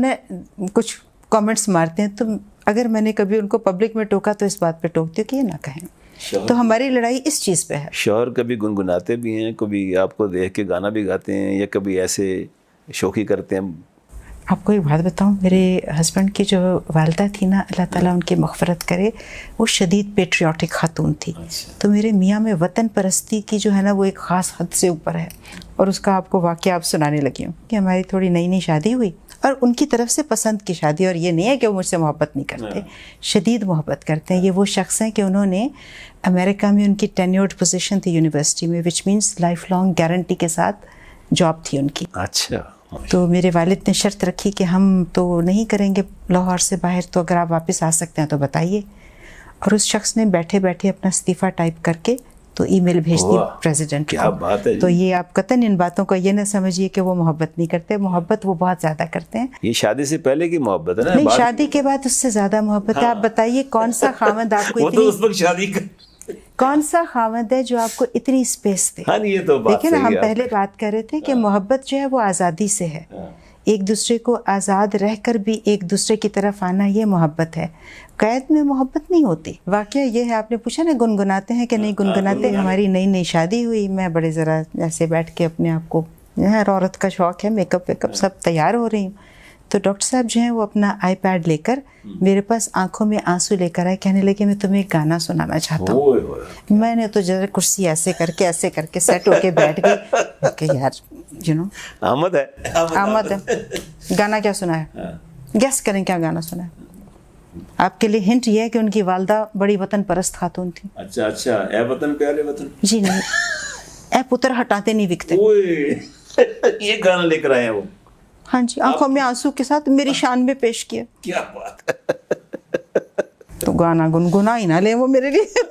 کچھ کامنٹس مارتے ہیں. تو اگر میں نے کبھی ان کو پبلک میں ٹوکا تو اس بات پہ ٹوکتی ہوں کہ یہ نہ کہیں. تو ہماری لڑائی اس چیز پہ ہے. شوہر کبھی گنگناتے بھی ہیں, کبھی آپ کو دیکھ کے گانا بھی گاتے ہیں, یا کبھی ایسے شوخی کرتے ہیں؟ آپ کو ایک بات بتاؤں, میرے ہسبینڈ کی جو والدہ تھی نا, اللہ تعالیٰ ان کی مغفرت کرے, وہ شدید پیٹریوٹک خاتون تھی. تو میرے میاں میں وطن پرستی کی جو ہے نا وہ ایک خاص حد سے اوپر ہے, اور اس کا آپ کو واقعہ آپ سنانے لگی ہوں کہ ہماری تھوڑی نئی شادی ہوئی, اور ان کی طرف سے پسند کی شادی, اور یہ نہیں ہے کہ وہ مجھ سے محبت نہیں کرتے, شدید محبت کرتے ہیں. یہ وہ شخص ہیں کہ انہوں نے امریکہ میں ان کی ٹینیورڈ پوزیشن تھی یونیورسٹی میں, which means life long guarantee کے ساتھ جاب تھی ان کی. اچھا. تو میرے والد نے شرط رکھی کہ ہم تو نہیں کریں گے لاہور سے باہر, تو اگر آپ واپس آ سکتے ہیں تو بتائیے. اور اس شخص نے بیٹھے بیٹھے اپنا استعفیٰ ٹائپ کر کے تو ای میل بھیج دی پریزیڈنٹ کو. کیا بات ہے. تو یہ آپ قطعاً ان باتوں کو یہ نہ سمجھیے کہ وہ محبت نہیں کرتے, محبت وہ بہت زیادہ کرتے ہیں. یہ شادی سے پہلے کی محبت ہے نا؟ نہیں, شادی کے بعد اس سے زیادہ محبت ہے. آپ بتائیے کون سا خاوند آپ کو کون سا خاوند ہے جو آپ کو اتنی اسپیس دے؟ دیکھیں نا, ہم پہلے بات کر رہے تھے کہ محبت جو ہے وہ آزادی سے ہے. ایک دوسرے کو آزاد رہ کر بھی ایک دوسرے کی طرف آنا, یہ محبت ہے. قید میں محبت نہیں ہوتی. واقعہ یہ ہے, آپ نے پوچھا نا گنگناتے ہیں کہ نہیں گنگناتے. ہماری نئی شادی ہوئی, میں بڑے ذرا ایسے بیٹھ کے اپنے آپ کو, ہر عورت کا شوق ہے, میک اپ ویک اپ سب تیار ہو رہی ہوں, تو ڈاکٹر صاحب جو ہیں وہ اپنا آئی پیڈ لے کر میرے پاس آنکھوں میں آنسو لے کر آئے, کہنے لگے میں تمہیں ایک گانا سنانا چاہتا ہوں. میں نے تو ذرا کرسی ایسے کر کے سیٹ ہو کے بیٹھ گئی کہ یار آمد ہے, گانا کیا سنا ہے, گیس کریں کیا گانا سنا ہے. آپ کے لیے ہنٹ یہ ہے کہ ان کی والدہ بڑی وطن پرست خاتون تھی. اچھا, اے وطن پیارے وطن. جی نہیں, اے پتر ہٹاتے نہیں بکتے. یہ گانا لے کر آئے ہیں وہ. ہاں جی, آنکھوں میں آنسو کے ساتھ میری شان میں پیش کیا. کیا بات ہے. تو گانا گنگنا ہی نہ لیں وہ میرے لیے.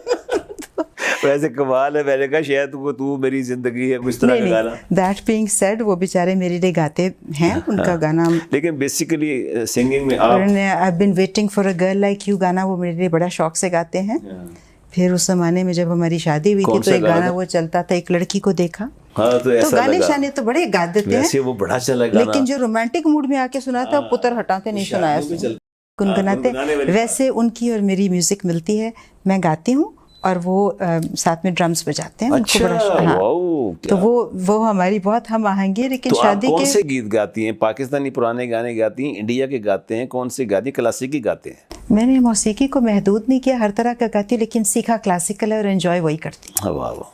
ویسے کمال ہے, میں نے کہا شاید تو میری زندگی ہے اس طرح کا گانا. دیٹ بینگ سیڈ, وہ بیچارے میرے لیے گاتے ہیں ان کا گانا. لیکن بیسیکلی سنگنگ میں I've been waiting for a girl like you گانا وہ میرے لیے بڑا شوق سے گاتے ہیں. پھر اس زمانے میں جب ہماری شادی ہوئی تھی تو ایک گانا وہ چلتا تھا, ایک لڑکی کو دیکھا. ہاں تو گانے شانے تو بڑے گا دیتے ہیں, ویسے وہ بڑا چلا گانا, لیکن جو رومانٹک موڈ میں آ کے سنا تھا پتر ہٹاتے نہیں سنایا, گنگناتے. ویسے ان کی اور میری میوزک ملتی ہے, میں گاتی ہوں اور وہ ساتھ میں ڈرمز بجاتے ہیں. تو وہ ہماری بہت ہم آہنگی ہے. لیکن شادی کون سے گیت گاتی ہیں؟ پاکستانی پرانے گانے گاتی ہیں, انڈیا کے گاتے ہیں, کون سے گاتی ہیں؟ کلاسیکی گاتے ہیں؟ میں نے موسیقی کو محدود نہیں کیا, ہر طرح کا گاتی ہوں, لیکن سیکھا کلاسیکل ہے اور انجوائے وہی کرتی ہوں. واہ واہ,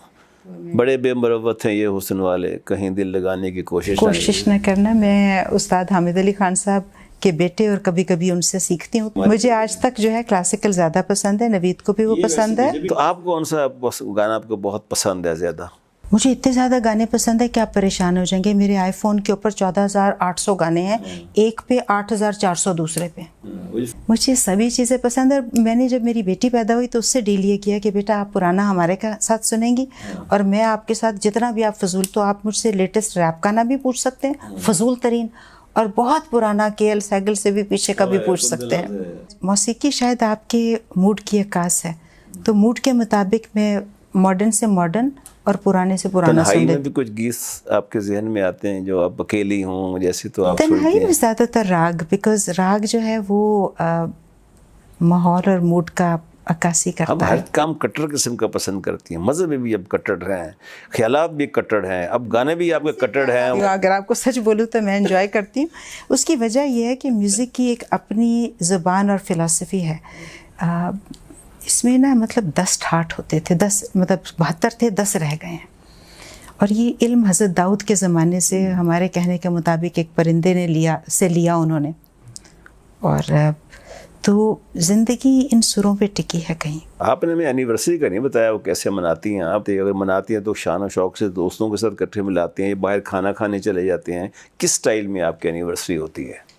بڑے بے مروت ہیں یہ حسن والے, کہیں دل لگانے کی کوشش نہ کرنا. میں استاد حامد علی خان صاحب کے بیٹے اور کبھی کبھی ان سے سیکھتی ہوں. مجھے آج تک جو ہے کلاسیکل زیادہ پسند ہے, نوید کو بھی وہ پسند ہے. تو آپ کون سا گانا آپ کو بہت پسند ہے زیادہ؟ مجھے اتنے زیادہ گانے پسند ہے کہ آپ پریشان ہو جائیں گے. میرے آئی فون کے اوپر 14,800 گانے ہیں, ایک پہ 8,400 دوسرے پہ. مجھے سبھی چیزیں پسند ہے. میں نے جب میری بیٹی پیدا ہوئی تو اس سے ڈیل یہ کیا کہ بیٹا آپ پرانا ہمارے ساتھ سنیں گی اور میں آپ کے ساتھ جتنا بھی آپ فضول, تو آپ مجھ سے لیٹسٹ ریپ گانا بھی پوچھ سکتے ہیں, فضول ترین, اور بہت پرانا کے ایل سیگل سے بھی پیچھے کا بھی پوچھ سکتے ہیں. موسیقی شاید آپ کے موڈ کی عکاس ہے, تو موڈ کے مطابق میں ماڈرن سے ماڈرن اور پرانے سے پرانا سن لیتے. تنہائی میں بھی کچھ گیت آپ کے ذہن میں آتے ہیں جو آپ اکیلی ہوں جیسے تو آپ سنتی ہیں؟ تنہائی میں زیادہ تر راگ, بیکاز راگ جو ہے وہ ماحول اور موڈ کا عکاسی کرتا ہے. اب ہر کام کٹر قسم کا پسند کرتی ہیں, مذہب میں بھی اب کٹر ہیں, خیالات بھی کٹر ہیں, اب گانے بھی آپ کے کٹر ہیں. اگر آپ کو سچ بولوں تو میں انجوائے کرتی ہوں. اس کی وجہ یہ ہے کہ میوزک کی ایک اپنی زبان اور فلسفی ہے. اس میں نا مطلب 10 ٹھاٹ ہوتے تھے, 10 مطلب 72 تھے, 10 رہ گئے ہیں. اور یہ علم حضرت داؤد کے زمانے سے ہمارے کہنے کے مطابق ایک پرندے نے لیا انہوں نے, اور تو زندگی ان سروں پہ ٹکی ہے. کہیں آپ نے ہمیں اینیورسری کا نہیں بتایا, وہ کیسے مناتی ہیں آپ؟ اگر مناتی ہیں تو شان و شوق سے دوستوں کے ساتھ اکٹھے ملاتے ہیں, باہر کھانا کھانے چلے جاتے ہیں, کس سٹائل میں آپ کی اینیورسری ہوتی ہے؟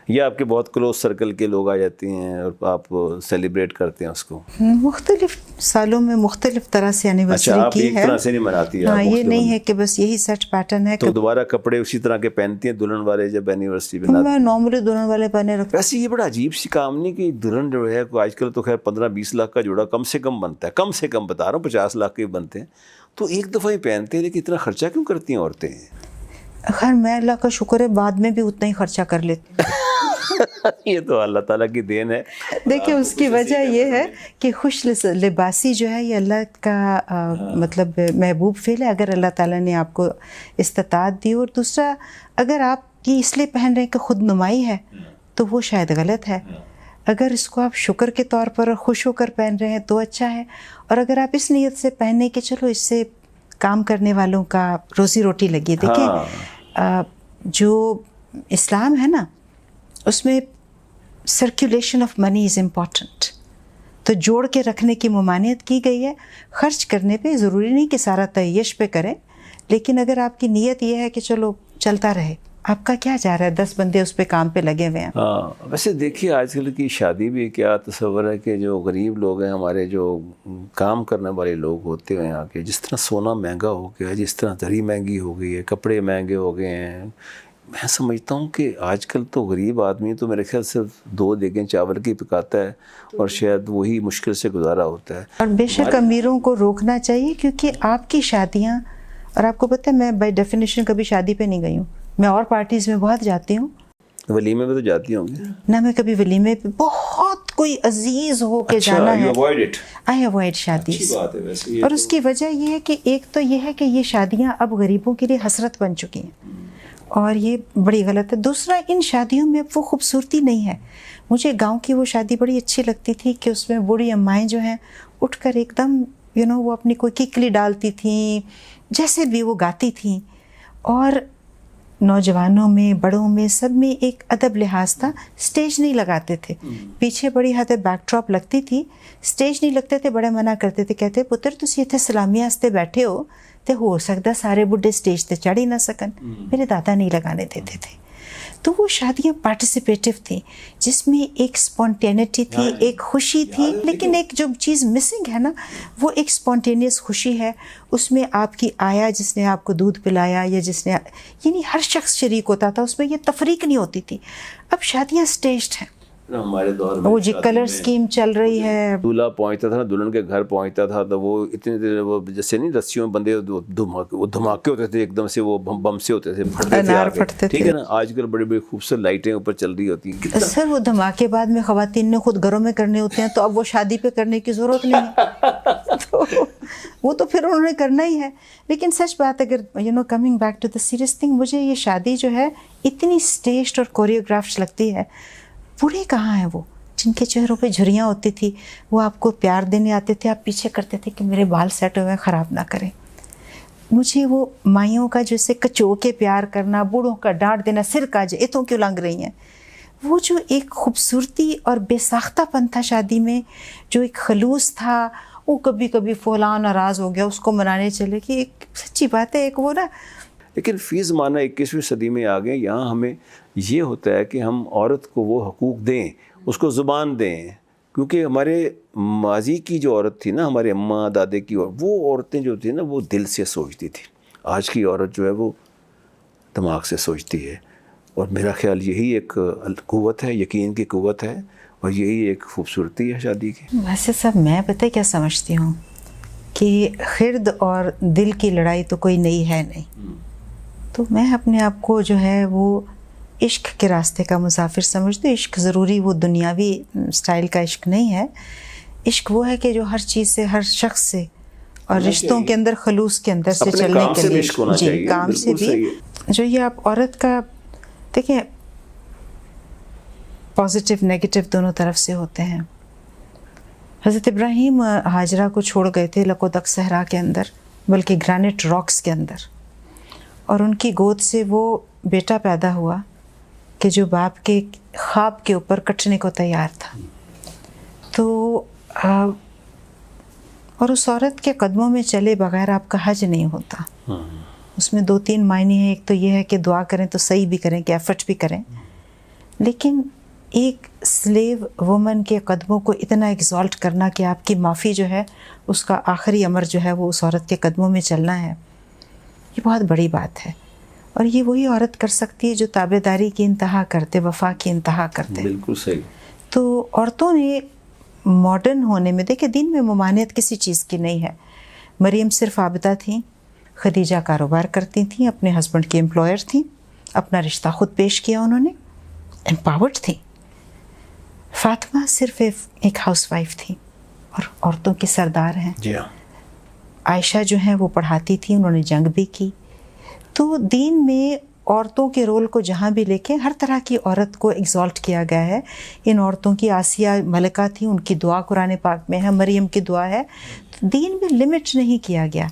یا آپ کے بہت کلوز سرکل کے لوگ آ جاتے ہیں اور آپ سیلیبریٹ کرتے ہیں اس کو؟ مختلف سالوں میں مختلف طرح سے اینیورسری کی ہے. ایک طرح سے نہیں مناتی؟ ہاں, یہ نہیں ہے کہ بس یہی سیٹ پیٹرن ہے. تو دوبارہ کپڑے اسی طرح کے پہنتے ہیں دلہن والے جب اینیورسری بناتے ہیں؟ میں نارملی دلہن والے پہنے رکھتا ہوں. ویسے یہ بڑا عجیب سی کام نہیں کہ دلہن جو ہے آج کل تو خیر 15-20 لاکھ کا جوڑا کم سے کم بنتا ہے, کم سے کم بتا رہا ہوں 50 لاکھ کے بنتے ہیں, تو ایک دفعہ ہی پہنتے ہیں, لیکن اتنا خرچہ کیوں کرتی ہیں عورتیں؟ خیر میں اللہ کا شکر ہے بعد میں بھی اتنا ہی خرچہ کر لیتی ہوں. یہ تو اللہ تعالیٰ کی دین ہے. دیکھیں اس کی وجہ یہ ہے کہ خوش لباسی جو ہے یہ اللہ کا مطلب محبوب فعل ہے. اگر اللہ تعالیٰ نے آپ کو استطاعت دی, اور دوسرا اگر آپ یہ اس لیے پہن رہے ہیں کہ خود نمائی ہے تو وہ شاید غلط ہے. اگر اس کو آپ شکر کے طور پر اور خوش ہو کر پہن رہے ہیں تو اچھا ہے. اور اگر آپ اس نیت سے پہننے کہ چلو اس سے کام کرنے والوں کا روزی روٹی لگی. دیکھیں جو اسلام ہے نا اس میں circulation of money is important, تو جوڑ کے رکھنے کی ممانعت کی گئی ہے. خرچ کرنے پہ ضروری نہیں کہ سارا تعیش پہ کریں, لیکن اگر آپ کی نیت یہ ہے کہ چلو چلتا رہے, آپ کا کیا جا رہا ہے, 10 بندے اس پہ کام پہ لگے ہوئے ہیں. ہاں ویسے دیکھیے آج کل کی شادی بھی کیا تصور ہے کہ جو غریب لوگ ہیں ہمارے, جو کام کرنے والے لوگ ہوتے ہیں یہاں کے, جس طرح سونا مہنگا ہو گیا ہے, جس طرح دری مہنگی ہو گئی ہے, کپڑے مہنگے ہو گئے ہیں, میں سمجھتا ہوں کہ آج کل تو غریب آدمی تو میرے خیال صرف 2 دیگیں چاول کی پکاتا ہے اور شاید وہی مشکل سے گزارا ہوتا ہے. اور بے شک امیروں کو روکنا چاہیے, کیونکہ آپ کی شادیاں, اور آپ کو پتہ ہے میں بائی ڈیفینیشن کبھی شادی پہ نہیں گئی ہوں, میں اور پارٹیز میں بہت جاتی ہوں. ولیمے میں تو جاتی ہوں گی نہ, میں کبھی ولیمے پہ بہت کوئی عزیز ہو کے جانا ہے. آئی اوائڈ شادیز. اور اس کی وجہ یہ ہے کہ ایک تو یہ ہے کہ یہ شادیاں اب غریبوں کے لیے حسرت بن چکی ہیں, اور یہ بڑی غلط ہے. دوسرا ان شادیوں میں اب وہ خوبصورتی نہیں ہے. مجھے گاؤں کی وہ شادی بڑی اچھی لگتی تھی کہ اس میں بوڑھی امائیں جو ہیں اٹھ کر ایک دم وہ اپنی کوئی ککلی ڈالتی تھیں, جیسے بھی وہ گاتی تھیں, اور نوجوانوں میں بڑوں میں سب میں ایک ادب لحاظ تھا. اسٹیج نہیں لگاتے تھے, پیچھے بڑی حد بیک ڈراپ لگتی تھی, اسٹیج نہیں لگتے تھے. بڑے منع کرتے تھے, کہتے پتر تسی اتنے سلامی واسطے بیٹھے ہو تو ہو سکتا سارے بڈھے اسٹیج تے چڑھ ہی نہ سکن. میرے دادا نہیں لگانے دیتے تھے. تو وہ شادیاں پارٹیسپیٹیو تھیں جس میں ایک اسپونٹینٹی تھی, ایک خوشی تھی. لیکن ایک جو چیز مسنگ ہے نا, وہ ایک اسپونٹینیس خوشی ہے. اس میں آپ کی آیا جس نے آپ کو دودھ پلایا, یا جس نے یعنی ہر شخص شریک ہوتا تھا, اس میں یہ تفریق نہیں ہوتی تھی. اب شادیاں اسٹیجڈ ہیں, ہمارے دور میں وہ جی کلر اسکیم چل رہی ہے. دولہا پہنچتا تھا نا, دلہن کے گھر پہنچتا تھا تو وہ اتنے دیر وہ جیسے نہیں رسیوں میں بندے وہ دھماکے ہوتے تھے ایک دم سے, وہ بم سے ہوتے تھے, پھٹتے تھے, ٹھیک ہے نا. آج کل بڑی بڑی خوبصورت لائٹیں اوپر چل رہی ہوتی ہیں. سر وہ دھماکے بعد میں خواتین نے خود گھروں میں کرنے ہوتے ہیں, تو اب وہ شادی پہ کرنے کی ضرورت نہیں ہے, تو وہ تو پھر انہوں نے کرنا ہی ہے. لیکن سچ بات, اگر coming back to the serious thing, مجھے یہ شادی جو ہے اتنی اسٹیجڈ اور کوریوگرافڈ لگتی ہے. بوڑھے کہاں ہیں وہ جن کے چہروں پہ جھریاں ہوتی تھی, وہ آپ کو پیار دینے آتے تھے, آپ پیچھے کرتے تھے کہ میرے بال سیٹ ہوئے خراب نہ کریں. مجھے وہ مائیوں کا جیسے کچو کے پیار کرنا, بوڑھوں کا ڈانٹ دینا, سر کا جے اتوں کیوں لنگ رہی ہیں, وہ جو ایک خوبصورتی اور بے ساختہ پن تھا شادی میں, جو ایک خلوص تھا, وہ کبھی کبھی فلاں ناراض ہو گیا اس کو منانے چلے گی. ایک سچی بات ہے, ایک وہ نا. لیکن فی زمانہ 21ویں صدی میں آ گئے, یہاں ہمیں یہ ہوتا ہے کہ ہم عورت کو وہ حقوق دیں, اس کو زبان دیں, کیونکہ ہمارے ماضی کی جو عورت تھی نا, ہمارے اماں دادے کی, وہ عورتیں جو تھیں نا وہ دل سے سوچتی تھی. آج کی عورت جو ہے وہ دماغ سے سوچتی ہے, اور میرا خیال یہی ایک قوت ہے, یقین کی قوت ہے, اور یہی ایک خوبصورتی ہے شادی کی. ویسے صاحب میں پتہ کیا سمجھتی ہوں کہ خرد اور دل کی لڑائی تو کوئی نئی ہے نہیں, تو میں اپنے آپ کو جو ہے وہ عشق کے راستے کا مسافر سمجھتی ہوں. عشق ضروری وہ دنیاوی سٹائل کا عشق نہیں ہے. عشق وہ ہے کہ جو ہر چیز سے, ہر شخص سے, اور رشتوں کے اندر خلوص کے اندر سے چلنے کے لیے, جی کام سے بھی. جو یہ آپ عورت کا دیکھیں, پازیٹیو نیگیٹو دونوں طرف سے ہوتے ہیں. حضرت ابراہیم ہاجرہ کو چھوڑ گئے تھے لقودق صحرا کے اندر, بلکہ گرینٹ راکس کے اندر, اور ان کی گود سے وہ بیٹا پیدا ہوا کہ جو باپ کے خواب کے اوپر کٹنے کو تیار تھا. تو اور اس عورت کے قدموں میں چلے بغیر آپ کا حج نہیں ہوتا. اس میں 2-3 معنی ہیں. ایک تو یہ ہے کہ دعا کریں تو صحیح بھی کریں, کہ ایفرٹ بھی کریں, لیکن ایک سلیو وومن کے قدموں کو اتنا ایگزالٹ کرنا کہ آپ کی معافی جو ہے اس کا آخری امر جو ہے وہ اس عورت کے قدموں میں چلنا ہے, یہ بہت بڑی بات ہے. اور یہ وہی عورت کر سکتی ہے جو تابع داری کی انتہا کرتے, وفا کی انتہا کرتے. بالکل صحیح. تو عورتوں نے ماڈرن ہونے میں, دیکھیں دین میں ممانعت کسی چیز کی نہیں ہے. مریم صرف عابدہ تھیں, خدیجہ کاروبار کرتی تھیں, اپنے ہسبینڈ کی امپلائر تھیں, اپنا رشتہ خود پیش کیا انہوں نے, امپاورڈ تھیں. فاطمہ صرف ایک ہاؤس وائف تھیں اور عورتوں کی سردار ہیں. جی ہاں. عائشہ جو ہیں وہ پڑھاتی تھیں, انہوں نے جنگ بھی کی. تو دین میں عورتوں کے رول کو جہاں بھی لے کے ہر طرح کی عورت کو ایگزالٹ کیا گیا ہے. ان عورتوں کی آسیہ ملکہ تھیں, ان کی دعا قرآن پاک میں ہے, مریم کی دعا ہے. دین میں لمٹ نہیں کیا گیا,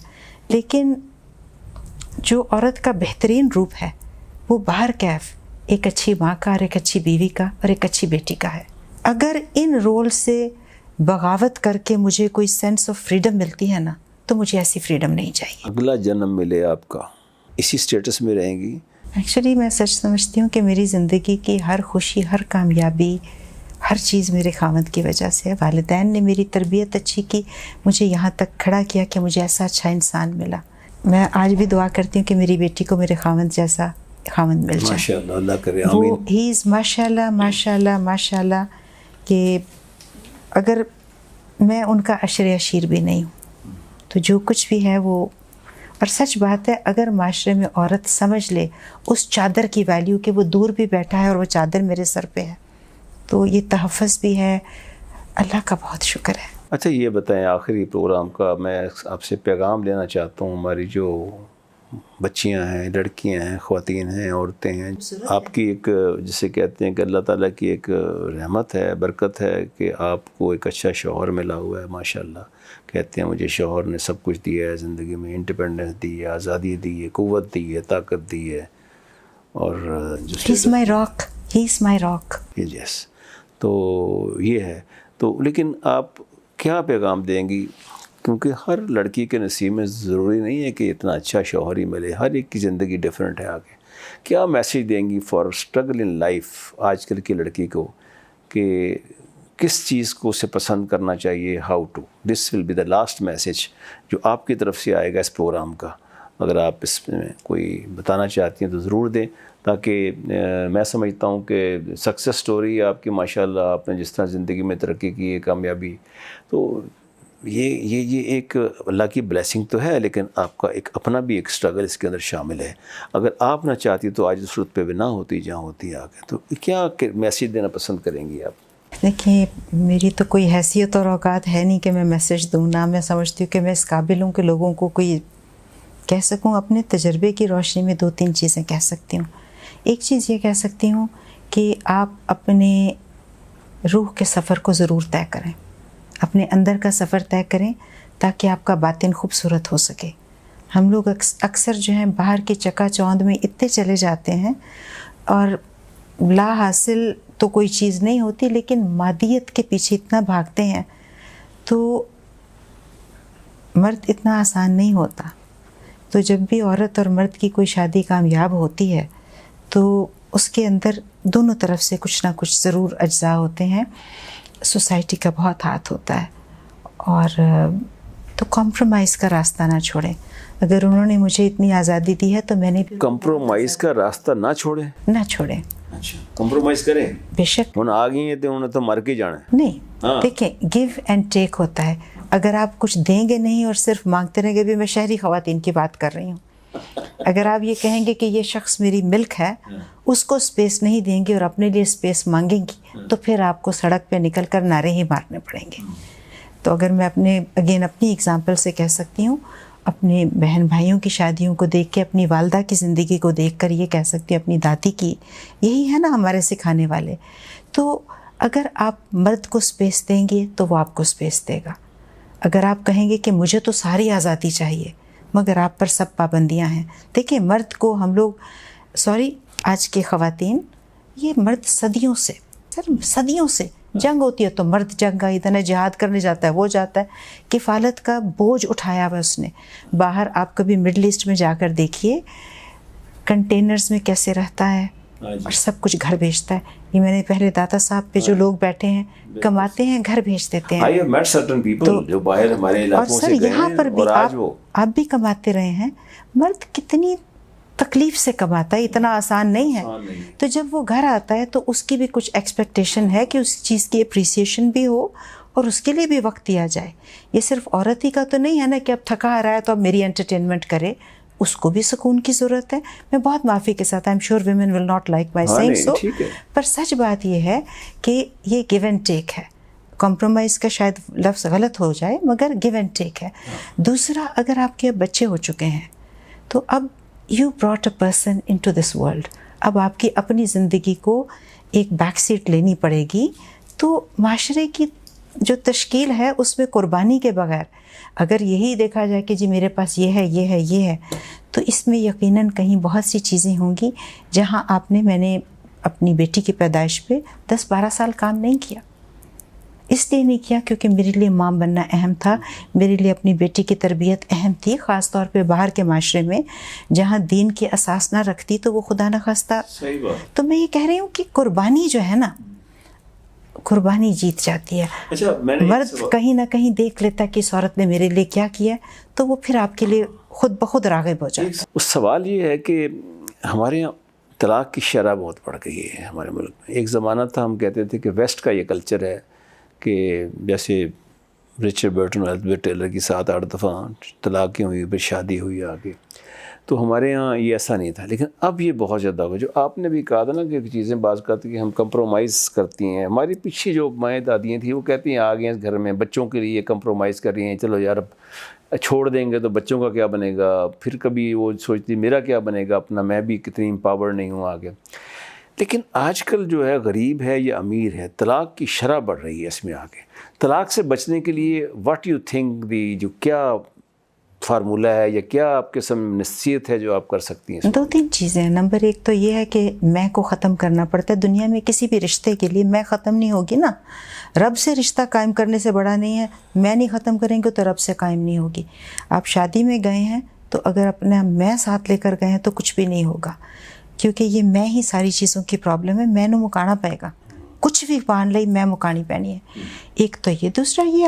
لیکن جو عورت کا بہترین روپ ہے وہ باہر کیف ایک اچھی ماں کا, اور ایک اچھی بیوی کا, اور ایک اچھی بیٹی کا ہے. اگر ان رول سے بغاوت کر کے مجھے کوئی سینس آف فریڈم ملتی ہے نا, تو مجھے ایسی فریڈم نہیں چاہیے. اگلا جنم ملے آپ کا, اسی سٹیٹس میں رہیں گی؟ ایکچولی میں سچ سمجھتی ہوں کہ میری زندگی کی ہر خوشی, ہر کامیابی, ہر چیز میرے خاوند کی وجہ سے ہے. والدین نے میری تربیت اچھی کی, مجھے یہاں تک کھڑا کیا کہ مجھے ایسا اچھا انسان ملا. میں آج بھی دعا کرتی ہوں کہ میری بیٹی کو میرے خاوند جیسا خاوند مل جائے. ماشاءاللہ, اللہ کرے, آمین. وہ ہی از ماشاءاللہ ماشاءاللہ ماشاءاللہ, کہ اگر میں ان کا عشر عشیر بھی نہیں ہوں تو جو کچھ بھی ہے وہ. اور سچ بات ہے, اگر معاشرے میں عورت سمجھ لے اس چادر کی ویلیو کہ وہ دور بھی بیٹھا ہے اور وہ چادر میرے سر پہ ہے, تو یہ تحفظ بھی ہے. اللہ کا بہت شکر ہے. اچھا یہ بتائیں, آخری پروگرام کا میں آپ سے پیغام لینا چاہتا ہوں. ہماری جو بچیاں ہیں, لڑکیاں ہیں, خواتین ہیں, عورتیں ہیں, آپ کی ایک جسے کہتے ہیں کہ اللہ تعالیٰ کی ایک رحمت ہے, برکت ہے کہ آپ کو ایک اچھا شوہر ملا ہوا ہے. ماشاءاللہ کہتے ہیں مجھے شوہر نے سب کچھ دیا ہے زندگی میں, انڈیپینڈنس دی ہے, آزادی دی ہے, قوت دی ہے, طاقت دی ہے, اور ہی از مائی راک, ہی از مائی راک. یس. تو یہ ہے. تو لیکن آپ کیا پیغام دیں گی, کیونکہ ہر لڑکی کے نصیب میں ضروری نہیں ہے کہ اتنا اچھا شوہر ہی ملے, ہر ایک کی زندگی ڈیفرنٹ ہے. آگے کیا میسیج دیں گی فار اسٹرگل ان لائف آج کل کی لڑکی کو, کہ کس چیز کو اسے پسند کرنا چاہیے, how to, this will be the last message جو آپ کی طرف سے آئے گا اس پروگرام کا. اگر آپ اس میں کوئی بتانا چاہتی ہیں تو ضرور دیں، تاکہ میں سمجھتا ہوں کہ سکسیس سٹوری آپ کی ماشاءاللہ، آپ نے جس طرح زندگی میں ترقی کی ہے، کامیابی، تو یہ ایک اللہ کی بلیسنگ تو ہے، لیکن آپ کا ایک اپنا بھی ایک سٹرگل اس کے اندر شامل ہے۔ اگر آپ نہ چاہتی تو آج اس رتبے پہ نہ ہوتی جہاں ہوتی آگے، تو کیا میسیج دینا پسند کریں گی آپ؟ دیکھیں، میری تو کوئی حیثیت اور اوقات ہے نہیں کہ میں میسیج دوں، نہ میں سمجھتی ہوں کہ میں اس قابل ہوں کہ لوگوں کو کوئی کہہ سکوں۔ اپنے تجربے کی روشنی میں 2-3 چیزیں کہہ سکتی ہوں۔ ایک چیز یہ کہہ سکتی ہوں کہ آپ اپنے روح کے سفر کو ضرور طے کریں، اپنے اندر کا سفر طے کریں، تاکہ آپ کا باطن خوبصورت ہو سکے۔ ہم لوگ اکثر جو ہیں باہر کی چکا چوند میں اتنے چلے جاتے ہیں، اور لا حاصل تو کوئی چیز نہیں ہوتی، لیکن مادیت کے پیچھے اتنا بھاگتے ہیں، تو مرد اتنا آسان نہیں ہوتا۔ تو جب بھی عورت اور مرد کی کوئی شادی کامیاب ہوتی ہے تو اس کے اندر دونوں طرف سے کچھ نہ کچھ ضرور اجزاء ہوتے ہیں، سوسائٹی کا بہت ہاتھ ہوتا ہے، اور تو کمپرومائز کا راستہ نہ چھوڑیں۔ اگر انہوں نے مجھے اتنی آزادی دی ہے تو میں نے بھی کمپرومائز کا راستہ نہ چھوڑیں؟ نہ چھوڑیں، اچھا، کمپرومائز کریں۔ بے شک ہن آ گئی ہیں تو انہوں نے تو مر کے جانا ہے۔ نہیں، دیکھیں، گیو اینڈ ٹیک ہوتا ہے۔ اگر آپ کچھ دیں گے نہیں اور صرف مانگتے رہیں گے، بھی میں شہری خواتین کی بات کر رہی ہوں، اگر آپ یہ کہیں گے کہ یہ شخص میری ملک ہے، اس کو سپیس نہیں دیں گے اور اپنے لیے سپیس مانگیں گی، تو پھر آپ کو سڑک پہ نکل کر نعرے ہی مارنے پڑیں گے۔ تو اگر میں اپنی ایگزامپل سے کہہ سکتی ہوں، اپنے بہن بھائیوں کی شادیوں کو دیکھ کے، اپنی والدہ کی زندگی کو دیکھ کر یہ کہہ سکتی ہوں، اپنی دادی کی، یہی ہے نا ہمارے سکھانے والے۔ تو اگر آپ مرد کو سپیس دیں گے تو وہ آپ کو سپیس دے گا۔ اگر آپ کہیں گے کہ مجھے تو ساری آزادی چاہیے مگر آپ پر سب پابندیاں ہیں، دیکھیں مرد کو ہم لوگ آج کی خواتین، یہ مرد صدیوں سے جنگ ہوتی ہے تو مرد جنگ آئی اتنا جہاد کرنے جاتا ہے، وہ جاتا ہے، کفالت کا بوجھ اٹھایا ہوا اس نے۔ باہر آپ کبھی مڈل ایسٹ میں جا کر دیکھیے، کنٹینرز میں کیسے رہتا ہے اور سب کچھ گھر بھیجتا ہے۔ یہ میں نے پہلے داتا صاحب پہ جو لوگ بیٹھے ہیں کماتے ہیں، گھر بھیج دیتے ہیں۔ I have met certain people جو باہر ہمارے علاقوں سے گئے یہاں پر ہیں، بھی اور آج وہ آپ بھی کماتے رہے ہیں۔ مرد کتنی تکلیف سے کماتا ہے، اتنا آسان نہیں ہے۔ تو جب وہ گھر آتا ہے تو اس کی بھی کچھ ایکسپیکٹیشن ہے کہ اس چیز کی اپریسیشن بھی ہو اور اس کے لیے بھی وقت دیا جائے۔ یہ صرف عورت ہی کا تو نہیں ہے نا کہ اب تھکا آ رہا ہے تو اب میری انٹرٹینمنٹ کرے، اس کو بھی سکون کی ضرورت ہے۔ میں بہت معافی کے ساتھ، I am sure women will not like my saying so, پر سچ بات یہ ہے کہ یہ گیو اینڈ ٹیک ہے۔ کمپرومائز کا شاید لفظ غلط ہو جائے، مگر گیو اینڈ ٹیک ہے۔ دوسرا، اگر آپ کے بچے ہو چکے ہیں تو اب you brought a person into this world, اب آپ کی اپنی زندگی کو ایک بیک سیٹ لینی پڑے گی۔ تو معاشرے کی جو تشکیل ہے اس میں قربانی کے بغیر اگر یہی دیکھا جائے کہ جی میرے پاس یہ ہے، یہ ہے، یہ ہے، تو اس میں یقیناً کہیں بہت سی چیزیں ہوں گی جہاں میں نے اپنی بیٹی کی پیدائش پہ 10-12 سال کام نہیں کیا۔ اس لیے نہیں کیا کیونکہ میرے لیے ماں بننا اہم تھا، میرے لیے اپنی بیٹی کی تربیت اہم تھی، خاص طور پہ باہر کے معاشرے میں جہاں دین کی اساس نہ رکھتی تو وہ خدا نخواستہ۔ تو میں یہ کہہ رہی ہوں کہ قربانی جو ہے نا، قربانی جیت جاتی ہے۔ مرد کہیں نہ کہیں دیکھ لیتا کہ اس عورت نے میرے لیے کیا کیا، تو وہ پھر آپ کے لیے خود بخود راغب ہو جاتا ہے۔ اس سوال یہ ہے کہ ہمارے یہاں طلاق کی شرح بہت بڑھ گئی ہے ہمارے ملک میں۔ ایک زمانہ تھا ہم کہتے تھے کہ ویسٹ کا یہ کلچر ہے کہ جیسے رچرڈ برٹن اور الزبتھ ٹیلر کی 7-8 دفعہ طلاقیں ہوئی، پھر شادی ہوئی آگے، تو ہمارے یہاں یہ ایسا نہیں تھا۔ لیکن اب یہ بہت زیادہ ہوگا، جو آپ نے بھی کہا تھا نا کہ چیزیں بعض کہتے ہیں کہ ہم کمپرومائز کرتی ہیں۔ ہماری پیچھے جو مائیں دادیاں تھیں وہ کہتی ہیں آ گئے ہیں گھر میں بچوں کے لیے کمپرومائز کر رہی ہیں، چلو یار اب چھوڑ دیں گے تو بچوں کا کیا بنے گا، پھر کبھی وہ سوچتی میرا کیا بنے گا اپنا، میں بھی کتنی امپاور نہیں ہوں آگے۔ لیکن آج کل جو ہے غریب ہے یا امیر ہے، طلاق کی شرح بڑھ رہی ہے اس میں آگے۔ طلاق سے بچنے کے لیے واٹ یو تھنک جو کیا فارمولہ ہے یا کیا آپ کے سامنے نصیحت ہے جو آپ کر سکتی ہیں؟ 2-3 چیزیں۔ نمبر 1 تو یہ ہے کہ میں کو ختم کرنا پڑتا ہے۔ دنیا میں کسی بھی رشتے کے لیے میں ختم نہیں ہوگی نا، رب سے رشتہ قائم کرنے سے بڑا نہیں ہے۔ میں نہیں ختم کریں گے تو رب سے قائم نہیں ہوگی۔ آپ شادی میں گئے ہیں تو اگر اپنا میں ساتھ لے کر گئے ہیں تو کچھ بھی نہیں ہوگا، کیونکہ یہ میں ہی ساری چیزوں کی پرابلم ہے، میں نو مکانا پائے گا، کچھ بھی پان لئی میں مکانی پینی ہے۔ ایک تو یہ۔ دوسرا یہ